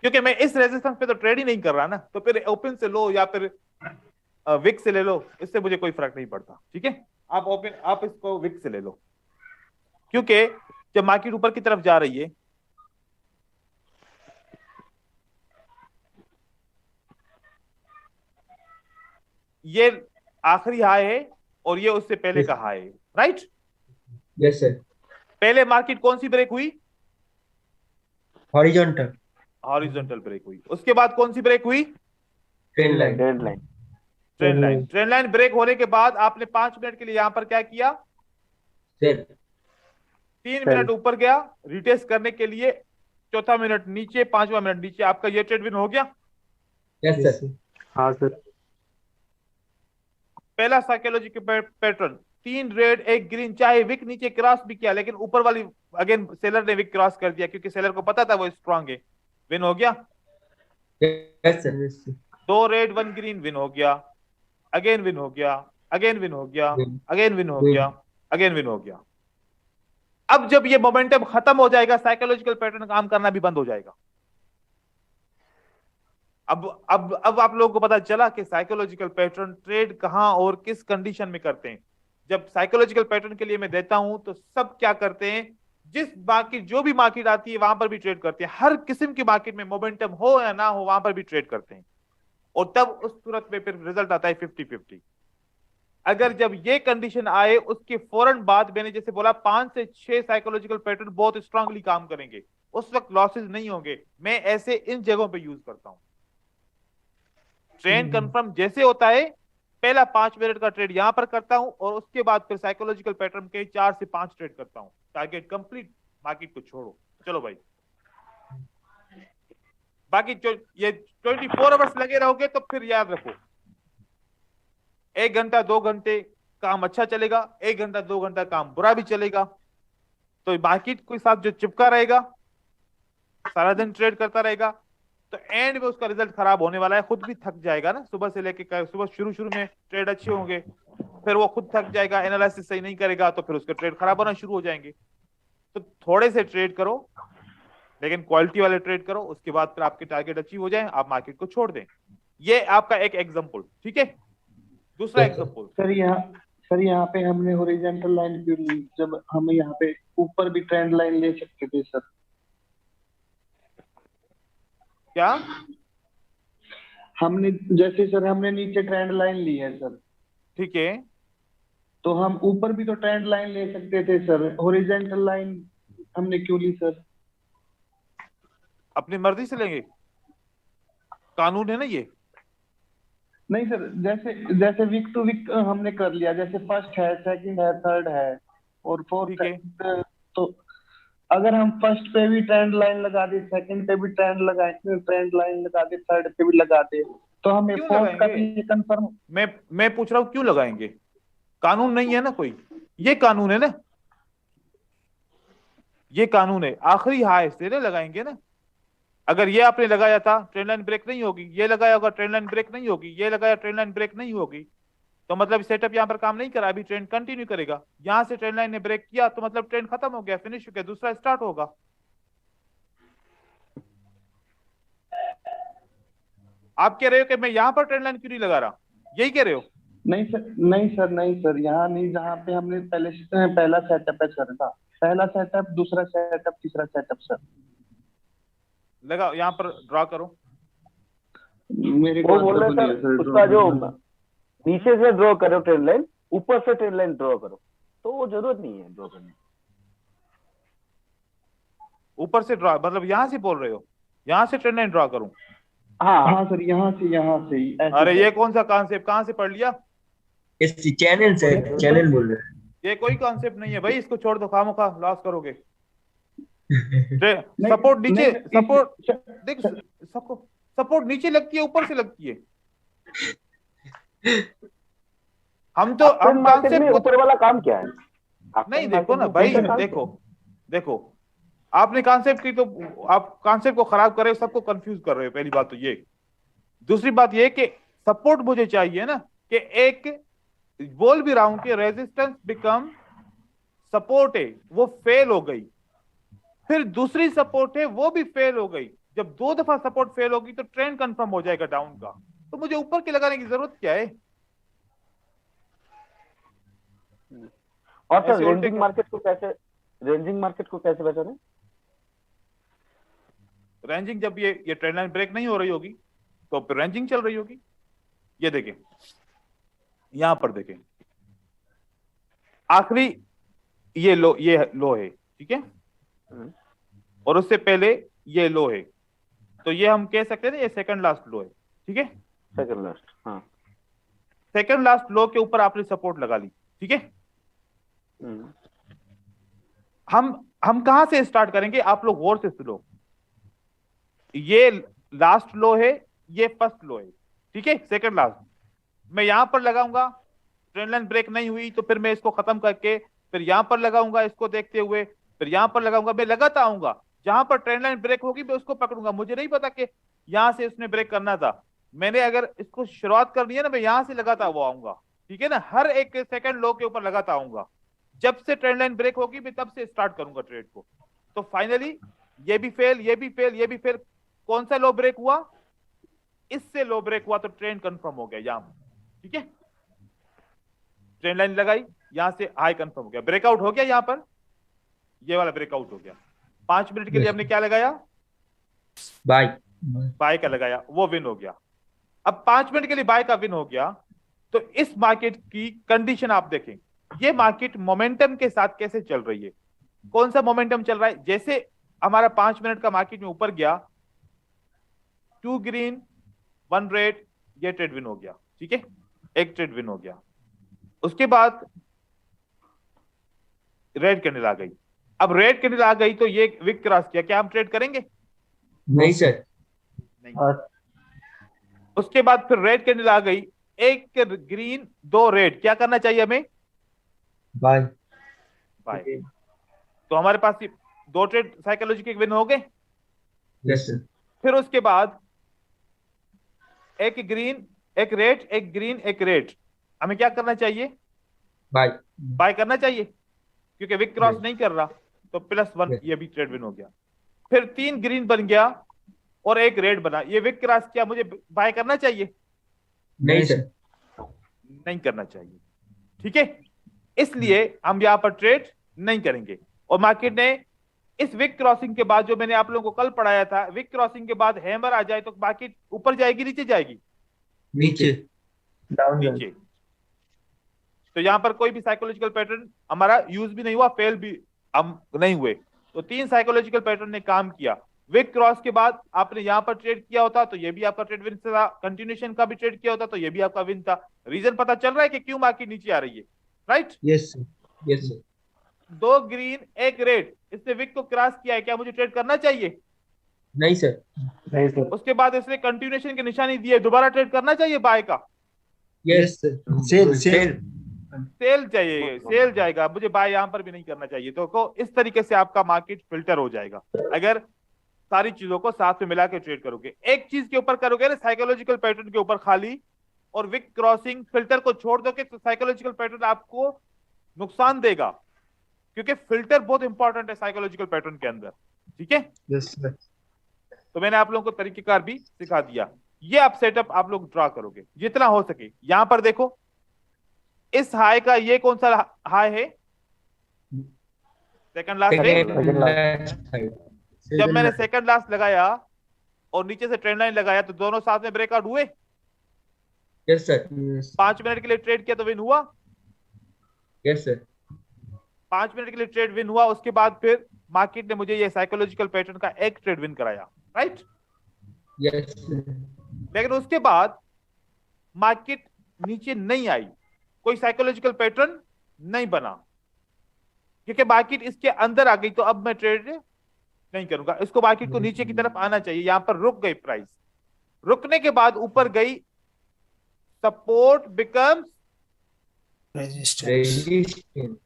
क्योंकि मैं इस रेजिस्टेंस पे तो ट्रेड ही नहीं कर रहा ना, तो फिर ओपन से लो या फिर विक से ले लो, इससे मुझे कोई फर्क नहीं पड़ता, ठीक है। आप इसको विक से ले लो, क्योंकि जब मार्केट ऊपर की तरफ जा रही है, ये आखिरी हाई है और ये उससे पहले का हाई है, राइट। Yes, sir. पहले मार्केट कौन सी ब्रेक हुई? Horizontal. हॉरिजॉन्टल ब्रेक हुई। उसके बाद कौन सी ब्रेक हुई? Train line. Trend line. Trend line. Trend line break होने के बाद आपने 5 मिनट के लिए यहां पर क्या किया? सेल। 3 मिनट ऊपर गया रिटेस्ट करने के लिए, चौथा मिनट नीचे, 5वां मिनट नीचे, आपका ये ट्रेड विन हो गया। Yes sir. हाँ सर। पहला साइकोलॉजिकल पैटर्न, 3 रेड 1 ग्रीन, चाहे विक नीचे क्रॉस भी किया लेकिन ऊपर वाली अगेन सेलर ने विक क्रॉस कर दिया क्योंकि सेलर को पता था वो स्ट्रांग है, विन हो गया। Yes sir. 2 red 1 green, win हो गया, अगेन विन हो गया, अगेन विन हो गया, अगेन विन हो गया, अगेन विन हो गया। अब जब ये मोमेंटम खत्म हो जाएगा साइकोलॉजिकल पैटर्न काम करना भी बंद हो जाएगा। अब आप लोगों को पता चला कि साइकोलॉजिकल पैटर्न ट्रेड कहां और किस कंडीशन में करते हैं। जब साइकोलॉजिकल पैटर्न के लिए मैं देता हूं तो सब क्या करते हैं, जिस मार्केट जो भी मार्केट आती है वहां पर भी ट्रेड करते हैं, हर किस्म की मार्केट में मोमेंटम हो या ना हो वहां पर भी ट्रेड करते हैं, और तब उस सूरत में फिर रिजल्ट आता है 50-50। अगर जब ये कंडीशन आए उसके फौरन बाद मैंने जैसे बोला 5 से 6 साइकोलॉजिकल पैटर्न बहुत स्ट्रांगली काम करेंगे, उस वक्त लॉसेस नहीं होंगे। मैं ऐसे इन जगहों पे यूज करता हूं। ट्रेंड कंफर्म जैसे होता है, पहला 5 मिनट का ट्रेड यहां पर करता हूं और उसके बाद फिर साइकोलॉजिकल पैटर्न के 4 से 5 ट्रेड करता हूं, टारगेट कंप्लीट, मार्केट को छोड़ो। चलो भाई, बाकी जो ये 24 आवर्स लगे रहोगे तो फिर याद रखो 1 घंटा 2 घंटे काम अच्छा चलेगा, 1 घंटा 2 घंटा काम बुरा भी चलेगा। तो मार्केट के साथ जो चिपका रहेगा, सारा दिन ट्रेड करता रहेगा, तो एंड में उसका रिजल्ट खराब होने वाला है, खुद भी थक जाएगा ना। सुबह से लेके सुबह शुरू में ट्रेड अच्छे होंगे, फिर वो खुद थक जाएगा, एनालिसिस सही नहीं करेगा तो फिर उसके ट्रेड खराब होना शुरू हो जाएंगे। तो थोड़े से ट्रेड करो लेकिन क्वालिटी वाले ट्रेड करो, उसके बाद फिर आपके टारगेट अचीव हो जाए, आप मार्केट को छोड़ दें। ये आपका एक एग्जांपल, ठीक है। दूसरा एग्जांपल, सर यहाँ पे हमने हॉरिजॉन्टल लाइन क्यों ली, जब हम यहाँ पे ऊपर भी ट्रेंड लाइन ले सकते थे सर। क्या हमने जैसे सर हमने नीचे ट्रेंड लाइन ली है सर, ठीक है, तो हम ऊपर भी तो ट्रेंड लाइन ले सकते थे सर, हॉरिजॉन्टल लाइन हमने क्यों ली सर? अपनी मर्जी से लेंगे, कानून है ना ये। नहीं सर, जैसे जैसे वीक टू वीक हमने कर लिया, जैसे फर्स्ट है, सेकंड है, थर्ड है और फोर्थ ठीक है। है, तो अगर हम फर्स्ट पे भी ट्रेंड लाइन लगा दे, सेकंड पे भी ट्रेंड लाइन लगा दे, थर्ड पे भी लगा दे, तो हमें क्यों फोर्थ का लगाएंगे? भी कंफर्म। मैं पूछ रहा हूं क्यों लगाएंगे? कानून नहीं है ना कोई, ये कानून है ना, ये कानून है। आखिरी हाय से ना लगाएंगे ना। अगर ये आपने लगाया था ट्रेंड लाइन ब्रेक नहीं होगी, ये लगाया होगा ट्रेंड लाइन ब्रेक नहीं होगी, ये लगाया ट्रेंड लाइन ब्रेक नहीं होगी, तो मतलब सेटअप यहाँ पर काम नहीं करा, अभी ट्रेंड कंटिन्यू करेगा। यहां से ट्रेंड लाइन ने ब्रेक किया तो मतलब ट्रेंड खत्म हो गया, फिनिश हो गया, दूसरा स्टार्ट होगा। आप कह रहे हो कि मैं यहां पर ट्रेंड लाइन क्यों नहीं लगा रहा, यही कह रहे हो? नहीं सर, यहाँ नहीं, जहाँ पे हमने पहला सेटअप है सर का, पहला सेटअप, दूसरा सेटअप, तीसरा सेटअप सर। लगा, यहाँ पर ड्रॉ करो। मेरे वो बोल रहे सर उसका जो नीचे से ड्रॉ करो ट्रेंड लाइन, ऊपर से ट्रेंड लाइन ड्रॉ करो, तो वो जरूरत नहीं है ड्रॉ करने। ऊपर से ड्रॉ मतलब यहां से बोल रहे हो, यहां से ट्रेंड लाइन ड्रॉ करूं? हाँ सर, यहाँ से ही ऐसे अरे सर। ये कौन सा कॉन्सेप्ट, कहां से पढ़ लिया? इस चैनल से, चैनल बोल रहे हैं। ये कोई कॉन्सेप्ट नहीं है भाई, इसको छोड़ दो, खामोखा लॉस करोगे। नहीं, सपोर्ट नीचे, नहीं, सपोर्ट देख, सपोर्ट नीचे लगती है, ऊपर से लगती है। हम मार्केट में ऊपर वाला काम क्या है? नहीं, देखो ना भाई, देखो आपने कॉन्सेप्ट की तो आप कॉन्सेप्ट को खराब कर रहे हो, सबको कंफ्यूज कर रहे हो, पहली बात तो ये। दूसरी बात ये कि सपोर्ट मुझे चाहिए ना, कि एक बोल भी रहा हूं कि रेजिस्टेंस बिकम सपोर्ट है, वो फेल हो गई, फिर दूसरी सपोर्ट है वो भी फेल हो गई। जब 2 दफा सपोर्ट फेल होगी तो ट्रेंड कंफर्म हो जाएगा डाउन का, तो मुझे ऊपर की लगाने की जरूरत क्या है? और सर रेंजिंग मार्केट को कैसे पहचाने? रेंजिंग जब ये ट्रेंड लाइन ब्रेक नहीं हो रही होगी तो फिर रेंजिंग चल रही होगी। ये देखें, यहां पर देखें, आखिरी ये लो है, ठीक है, और उससे पहले ये लो है, तो ये हम कह सकते हैं ना ये सेकंड लास्ट लो है, ठीक है। सेकंड लास्ट, हाँ। सेकंड लास्ट लो के ऊपर आपने सपोर्ट लगा ली, ठीक है। हम्म, हम कहां से स्टार्ट करेंगे, आप लोग गौर से सुनो। ये लास्ट लो है, ये फर्स्ट लो है, ठीक है, सेकंड लास्ट। मैं यहां पर लगाऊंगा, ट्रेंड लाइन ब्रेक नहीं हुई तो फिर मैं इसको खत्म करके फिर यहां पर लगाऊंगा इसको देखते हुए, फिर यहां पर लगाऊंगा। मैं लगाता आऊंगा, जहां पर ट्रेंड लाइन ब्रेक होगी मैं उसको पकड़ूंगा। मुझे नहीं पता कि यहां से उसने ब्रेक करना था, मैंने अगर इसको शुरुआत करनी है ना, मैं यहां से लगाता हुआ आऊंगा, ठीक है ना। हर एक सेकंड लो के ऊपर लगाता आऊंगा, जब से ट्रेंड लाइन ब्रेक होगी मैं तब से स्टार्ट करूंगा ट्रेड को। तो फाइनली ये भी फेल, ये भी फेल, ये भी फेल। कौन सा लो ब्रेक हुआ, इससे लो ब्रेक हुआ, तो ट्रेंड कंफर्म हो गया यहां, ठीक है। ट्रेंड लाइन लगाई, यहां से हाई कंफर्म हो गया, ब्रेकआउट हो गया यहां पर, ये वाला ब्रेकआउट हो गया। 5 मिनट के लिए हमने क्या लगाया, बाय। बाय का लगाया, वो विन हो गया। अब 5 मिनट के लिए बाय का विन हो गया, तो इस मार्केट की कंडीशन आप देखें, ये मार्केट मोमेंटम के साथ कैसे चल रही है। कौन सा मोमेंटम चल रहा है, जैसे हमारा 5 मिनट का मार्केट में ऊपर गया, 2 ग्रीन 1 रेड, ये ट्रेड विन हो गया, ठीक है, एक ट्रेड विन हो गया। उसके बाद रेड कैंडल आ गई। अब रेड कैंडल आ गई तो ये विक क्रॉस किया, क्या हम ट्रेड करेंगे, नहीं सर। नहीं। और उसके बाद फिर रेड कैंडल आ गई, एक ग्रीन 2 रेड, क्या करना चाहिए हमें, बाय। बाय। तो हमारे पास ये 2 ट्रेड साइकोलॉजिकल विन हो गए। Yes sir. फिर उसके बाद एक ग्रीन एक रेड, एक ग्रीन एक रेड, हमें क्या करना चाहिए, बाय। बाय करना चाहिए, क्योंकि विक क्रॉस Yes. नहीं कर रहा, तो +1 Yes. ये भी ट्रेड विन हो गया। फिर 3 ग्रीन बन गया और एक रेड बना, ये विक क्रॉस किया, मुझे बाय करना चाहिए, नहीं सर। नहीं करना चाहिए, ठीक है। इसलिए हम यहां पर ट्रेड नहीं करेंगे। और मार्केट ने इस विक क्रॉसिंग के बाद, जो मैंने आप लोगों को कल पढ़ाया था, विक क्रॉसिंग के बाद हैमर आ जाए तो मार्केट ऊपर जाएगी नीचे जाएगी, नीचे। डाउन नीचे। तो यहां पर कोई भी साइकोलॉजिकल पैटर्न हमारा यूज भी नहीं हुआ, फेल भी हम नहीं हुए। तो 3 साइकोलॉजिकल पैटर्न ने काम किया। विक क्रॉस के बाद आपने यहां पर ट्रेड किया होता तो ये भी आपका ट्रेड विन था, कंटिन्यूएशन का भी ट्रेड किया होता तो ये भी आपका विन था। रीजन पता चल रहा है कि क्यों मार्केट नीचे आ रही है, right. Yes sir. Yes sir. 2 green 1 red, इसने विक को क्रॉस किया है, क्या मुझे ट्रेड करना चाहिए, नहीं सर। नहीं सर। उसके बाद इसने कंटिन्यूएशन की निशानी दी है, दोबारा ट्रेड करना चाहिए बाय का, yes sir. Sell sell. Sell चाहिए, सेल जाएगा, मुझे बाय यहां पर भी नहीं करना चाहिए। तो इस तरीके से आपका मार्केट फिल्टर हो जाएगा अगर सारी चीजों को साथ में मिला के ट्रेड करोगे। एक चीज के ऊपर करोगे ना, साइकोलॉजिकल पैटर्न के ऊपर खाली, और विक क्रॉसिंग फिल्टर को छोड़ दोगे तो साइकोलॉजिकल पैटर्न आपको नुकसान देगा, क्योंकि फिल्टर बहुत इंपॉर्टेंट है साइकोलॉजिकल पैटर्न के अंदर, ठीक है। Yes sir. तो मैंने आप लोगों को तरीकेकार भी सिखा दिया। ये आप सेटअप आप लोग ड्रा करोगे जितना हो सके। यहां पर देखो, इस हाई का ये कौन सा हाई है, सेकंड लास्ट है। जब मैंने सेकंड लास्ट लगाया और नीचे से ट्रेंड लाइन लगाया तो दोनों साथ में ब्रेकआउट हुए। Yes sir. 5 मिनट के लिए ट्रेड किया तो विन हुआ, यस सर। 5 मिनट के लिए ट्रेड विन हुआ। उसके बाद फिर मार्केट ने मुझे ये साइकोलॉजिकल पैटर्न का एक ट्रेड विन कराया, राइट। Yes sir. लेकिन उसके बाद मार्केट नीचे नहीं आई, कोई साइकोलॉजिकल पैटर्न नहीं बना, क्योंकि मार्केट इसके अंदर आ गई। तो अब मैं ट्रेड नहीं करूंगा, इसको मार्केट को नीचे की तरफ आना चाहिए। यहां पर रुक गई प्राइस, रुकने के बाद ऊपर गई, सपोर्ट बिकम्स रेजिस्टेंस।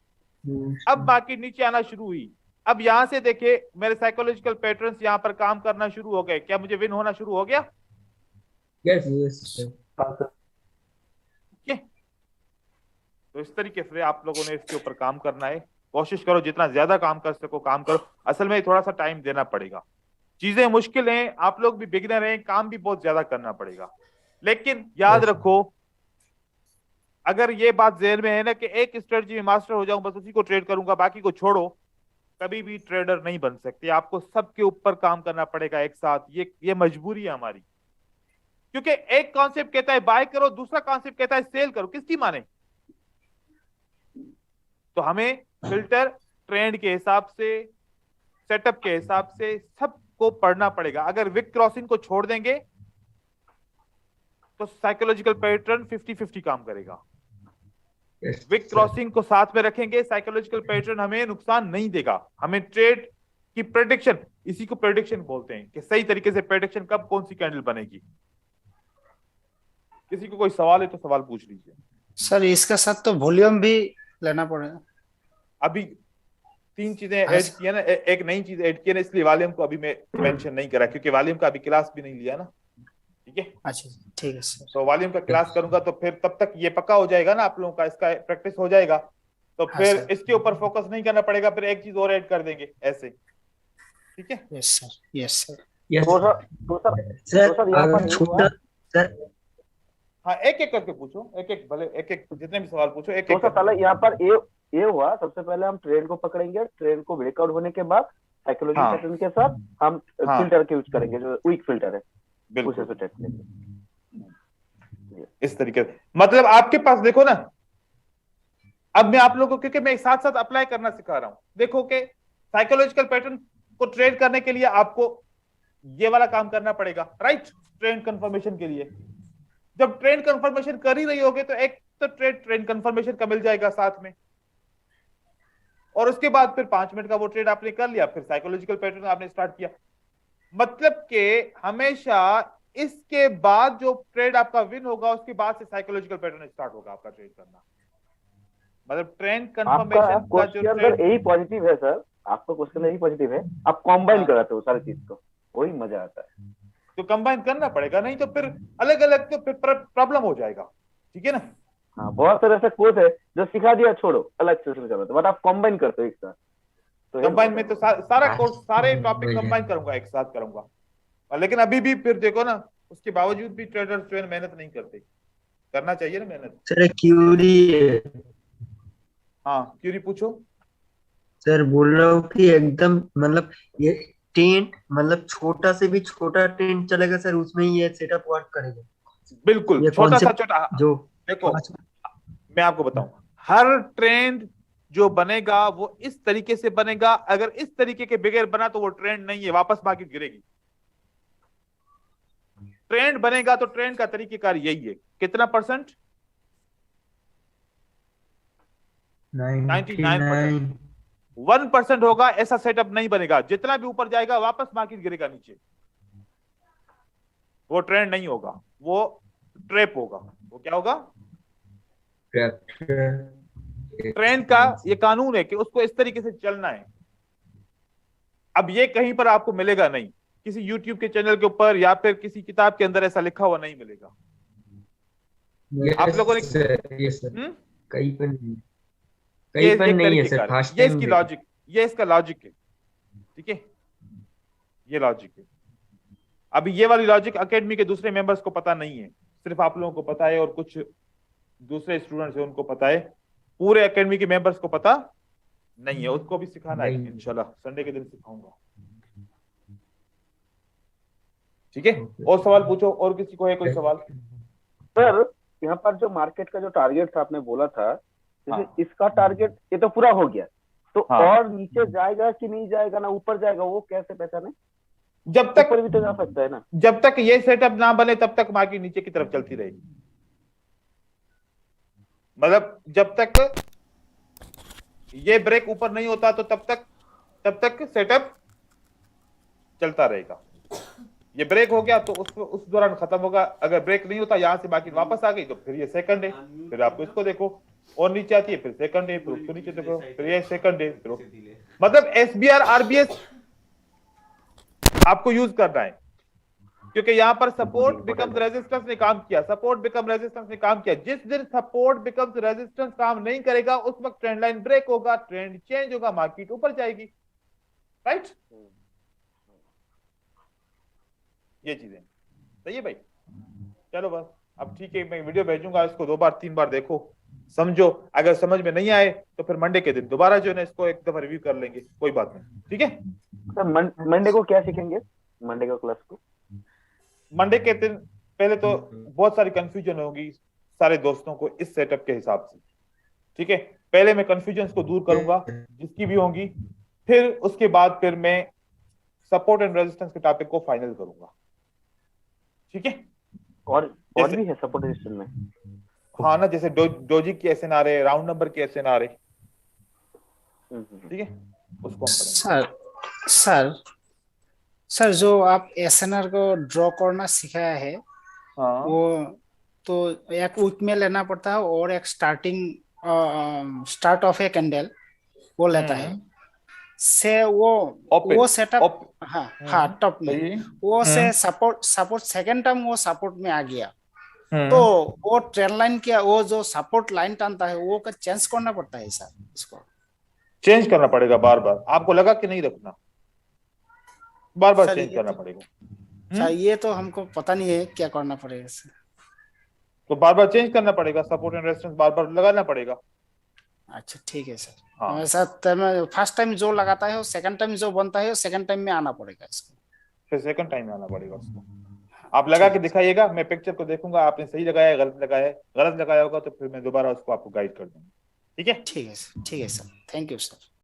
अब मार्केट नीचे आना शुरू हुई। अब यहां से देखे मेरे साइकोलॉजिकल पैटर्न्स यहां पर काम करना शुरू हो गए, क्या मुझे विन होना शुरू हो गया, यस यस। हाँ सर। तो इस तरीके से आप लोगों ने इसके ऊपर काम करना है। कोशिश करो जितना ज्यादा काम कर सको काम करो। असल में थोड़ा सा टाइम देना पड़ेगा, चीजें मुश्किल हैं, आप लोग भी बिगिनर हैं, काम भी बहुत ज्यादा करना पड़ेगा। लेकिन याद रखो, अगर ये बात जहन में है ना कि एक स्ट्रेटजी में मास्टर हो जाऊं बस उसी को ट्रेड करूंगा बाकी को छोड़ो, कभी भी ट्रेडर नहीं बन सकते। आपको सबके ऊपर काम करना पड़ेगा एक साथ, ये मजबूरी है हमारी। क्योंकि एक कॉन्सेप्ट कहता है बाय करो, दूसरा कॉन्सेप्ट कहता है सेल करो, किसकी माने। तो हमें फिल्टर ट्रेंड के हिसाब से, सेटअप के हिसाब से सबको को पढ़ना पड़ेगा। अगर विक क्रॉसिंग को छोड़ देंगे तो साइकोलॉजिकल पैटर्न 50-50 काम करेगा। Yes, Wick sir. क्रॉसिंग को साथ में रखेंगे, साइकोलॉजिकल पैटर्न हमें नुकसान नहीं देगा। हमें ट्रेड की प्रेडिक्शन, इसी को प्रेडिक्शन बोलते हैं कि सही तरीके से प्रेडिक्शन कब कौन सी कैंडल बनेगी। किसी को कोई सवाल है तो सवाल पूछ लीजिए। सर इसका साथ तो वॉल्यूम भी लेना पड़ेगा। अभी 3 चीजें हाँ, ऐड की है ना, एक नई चीज ऐड की है ना, इसलिए वॉल्यूम को अभी मैं मेंशन नहीं करा क्योंकि वॉल्यूम का अभी क्लास भी नहीं लिया ना। ठीक है, अच्छा ठीक है सर। तो वॉल्यूम का क्लास करूंगा तो फिर तब तक ये पक्का हो जाएगा ना आप लोगों का, इसका प्रैक्टिस हो जाएगा तो हाँ, फिर सर। इसके ऊपर फोकस नहीं करना पड़ेगा, फिर एक चीज और ऐड कर देंगे ऐसे। ठीक है, yes sir, yes sir. Yes, तो सर सर यहाँ पर अगर छोटा सर हाँ एक एक करके पूछो, एक एक भले एक एक जितने भी सवाल पूछो एक तो एक सर पहले यहाँ पर ए हुआ, सबसे पहले हम ट्रेंड को पकड़ेंगे, ट्रेंड को ब्रेकआउट होने के बाद साइकोलॉजी हाँ। पैटर्न के साथ हम हाँ। फिल्टर के यूज करेंगे, जो वीक फिल्टर है उसे बिल्कुल से टेस्ट लेंगे। इस तरीके से। मतलब आपके पास देखो ना, अब मैं आप लोगों को क्योंकि मैं साथ साथ अप्लाई करना सिखा रहा हूं, देखो कि साइकोलॉजिकल पैटर्न को ट्रेड करने के लिए आपको ये वाला काम करना पड़ेगा, राइट? ट्रेंड कंफर्मेशन के लिए जब ट्रेंड कंफर्मेशन कर ही रही होगे तो एक तो ट्रेंड कंफर्मेशन का मिल जाएगा साथ में, और उसके बाद फिर 5 मिनट का वो ट्रेड आपने कर लिया, फिर साइकोलॉजिकल पैटर्न आपने स्टार्ट किया। मतलब कि हमेशा इसके बाद जो ट्रेड आपका विन होगा उसके बाद से साइकोलॉजिकल पैटर्न स्टार्ट होगा आपका ट्रेड करना। मतलब ट्रेंड आपका कंफर्मेशन का जो क्वेश्चन अंदर ट्रेड, यही पॉजिटिव है सर, आपका क्वेश्चन यही पॉजिटिव है, आप कॉम्बाइन हाँ। कराते हो सारी चीज को, वही मजा आता है। तो कंबाइन करना पड़ेगा, नहीं तो फिर अलग अलग तो फिर प्रॉब्लम हो जाएगा। ठीक है ना? हाँ, बहुत सारे ऐसे कोर्स है जो सिखा दिया छोड़ो अलग से शुरू करो, बट आप कॉम्बाइन करते हो एक साथ, तो ये कंबाइन में तो सारा हाँ, कोर्स सारे टॉपिक वही है। कंबाइन करूंगा, एक साथ करूंगा। और लेकिन अभी भी फिर देखो ना, उसके बावजूद भी ट्रेडर्स जो है मेहनत नहीं करते। करना चाहिए ना मेहनत। सर क्यूरी है। हाँ क्यूरी पूछो। सर बोल रहा हूँ कि एकदम मतलब ये टेंट मतलब छोटा से भी छोटा टेंट चलेगा सर, उसमें ही ये सेटअप वर्क करेगा। बिल्कुल ये छोटा सा concept छोटा। जो देखो मैं आपको बताऊं, हर ट्रेंड जो बनेगा वो इस तरीके से बनेगा, अगर इस तरीके के बगैर बना तो वो ट्रेंड नहीं है, वापस मार्केट गिरेगी। ट्रेंड बनेगा तो ट्रेंड का तरीकेकार यही है। कितना परसेंट? 99%। 1% होगा ऐसा सेटअप नहीं बनेगा, जितना भी ऊपर जाएगा वापस मार्केट गिरेगा नीचे, वो ट्रेंड नहीं होगा, वो ट्रैप होगा। वो क्या होगा? ट्रेंड का ये कानून है कि उसको इस तरीके से चलना है। अब ये कहीं पर आपको मिलेगा नहीं, किसी यूट्यूब के चैनल के ऊपर या फिर किसी किताब के अंदर ऐसा लिखा हुआ नहीं मिलेगा। आप लोगों ने कहीं पर नहीं, ये कहीं पर एक नहीं है तरीके सर, का, फर्स्ट ये टाइम इसकी लॉजिक, ये इसका लॉजिक है। ठीक है, ये लॉजिक है। अभी ये वाली लॉजिक एकेडमी के दूसरे मेंबर्स को पता नहीं है, सिर्फ आप लोगों को पता है और कुछ दूसरे स्टूडेंट्स हैं उनको पता है, पूरे एकेडमी के मेंबर्स को पता नहीं है। उसको भी सिखाना है, इंशाल्लाह संडे के दिन सिखाऊंगा। ठीक है, और सवाल पूछो, और किसी को है कोई सवाल? सर यहाँ पर जो मार्केट का जो टारगेट था आपने बोला था, जैसे हाँ। इसका टारगेट ये तो पूरा हो गया, तो हाँ। और नीचे जाएगा कि नहीं जाएगा, ना ऊपर जाएगा, वो कैसे पहचाने? जब तक ऊपर भी तो जा सकता है ना। जब तक ये सेटअप ना बने तब तक मार्केट नीचे की तरफ चलती रहेगी। मतलब जब तक ये ब्रेक ऊपर नहीं होता तो तब तक सेटअप चलता रहेगा। ये ब्रेक हो गया तो उस दौरान खत्म होगा। अगर ब्रेक नहीं होता, यहां से मार्केट वापस आ गई तो फिर ये सेकंड है, फिर आपको इसको देखो, और नीचे आती है फिर सेकंड है, फिर उसको नीचे देखो, फिर ये सेकंड है, फिर मतलब एसबीआर आरबीएस आपको यूज करना है, क्योंकि यहां पर सपोर्ट बिकम्स रेजिस्टेंस ने काम किया, सपोर्ट बिकम रेजिस्टेंस ने काम किया। जिस दिन सपोर्ट बिकम्स रेजिस्टेंस काम नहीं करेगा उस वक्त ट्रेंड लाइन ब्रेक होगा, ट्रेंड चेंज होगा, मार्केट ऊपर जाएगी। राइट, ये चीजें सही है भाई। चलो बस अब ठीक है, मैं वीडियो भेजूंगा, इसको 2 बार 3 बार देखो, समझो। अगर समझ में नहीं आए तो फिर मंडे के दिन दोबारा जो है ना इसको एक दफा रिव्यू कर लेंगे, कोई बात नहीं। ठीक है, सर मंडे को क्या सीखेंगे, मंडे का क्लास को? मंडे के दिन पहले तो बहुत सारी कंफ्यूजन होगी सारे दोस्तों को इस सेटअप के हिसाब से। ठीक है, पहले मैं कंफ्यूजन को दूर करूंगा जिसकी भी होंगी, फिर उसके बाद फिर मैं सपोर्ट एंड रेजिस्टेंस के टॉपिक को फाइनल करूंगा, ठीक है। और जैसे- भी है सपोर्ट रेजिस्टेंस में? हाँ ना, जैसे डोजी की एसएनआर है, राउंड नंबर की एसएनआर है, ठीक है, उसको हम पढ़ेंगे। सर सर जो आप एसएनआर को ड्रॉ करना सिखाया है हाँ वो तो एक वीक में लेना पड़ता है और एक स्टार्ट ऑफ ए कैंडल वो लेता है से Open. वो सेटअप हाँ हाँ टॉप में सही है। वो से सपोर्ट सेकंड टाइम वो सपोर्ट में आ गया हम्म। तो वो ट्रेंड लाइन क्या वो जो सपोर्ट लाइन टानता है वो का चेंज करना पड़ता है सर इसको चेंज करना पड़ेगा बार बार, आपको लगा कि नहीं रखना, बार बार सर, चेंज ये करना तो- पड़ेगा। सर ये तो हमको पता नहीं है क्या करना पड़ेगा सर। तो बार बार चेंज करना पड़ेगा, सपोर्ट एंड रेजिस्टेंस बार बार लगाना पड़ेगा। अच्छा ठीक है सर। हाँ। हमारे साथ फर्स्ट टाइम जो लगाता है वो सेकंड टाइम जो बनता है वो सेकंड टाइम में आना पड़ेगा इसको। फिर सेकंड टाइम में आना पड़ेगा उसको। आप लगा के दिखाइएगा, मैं पिक्चर को देखूंगा आपने सही लगाया गलत लगाया, गलत लगाया होगा तो फिर मैं दोबारा उसको आपको गाइड कर दूंगा, ठीक है। ठीक है सर थैंक यू सर।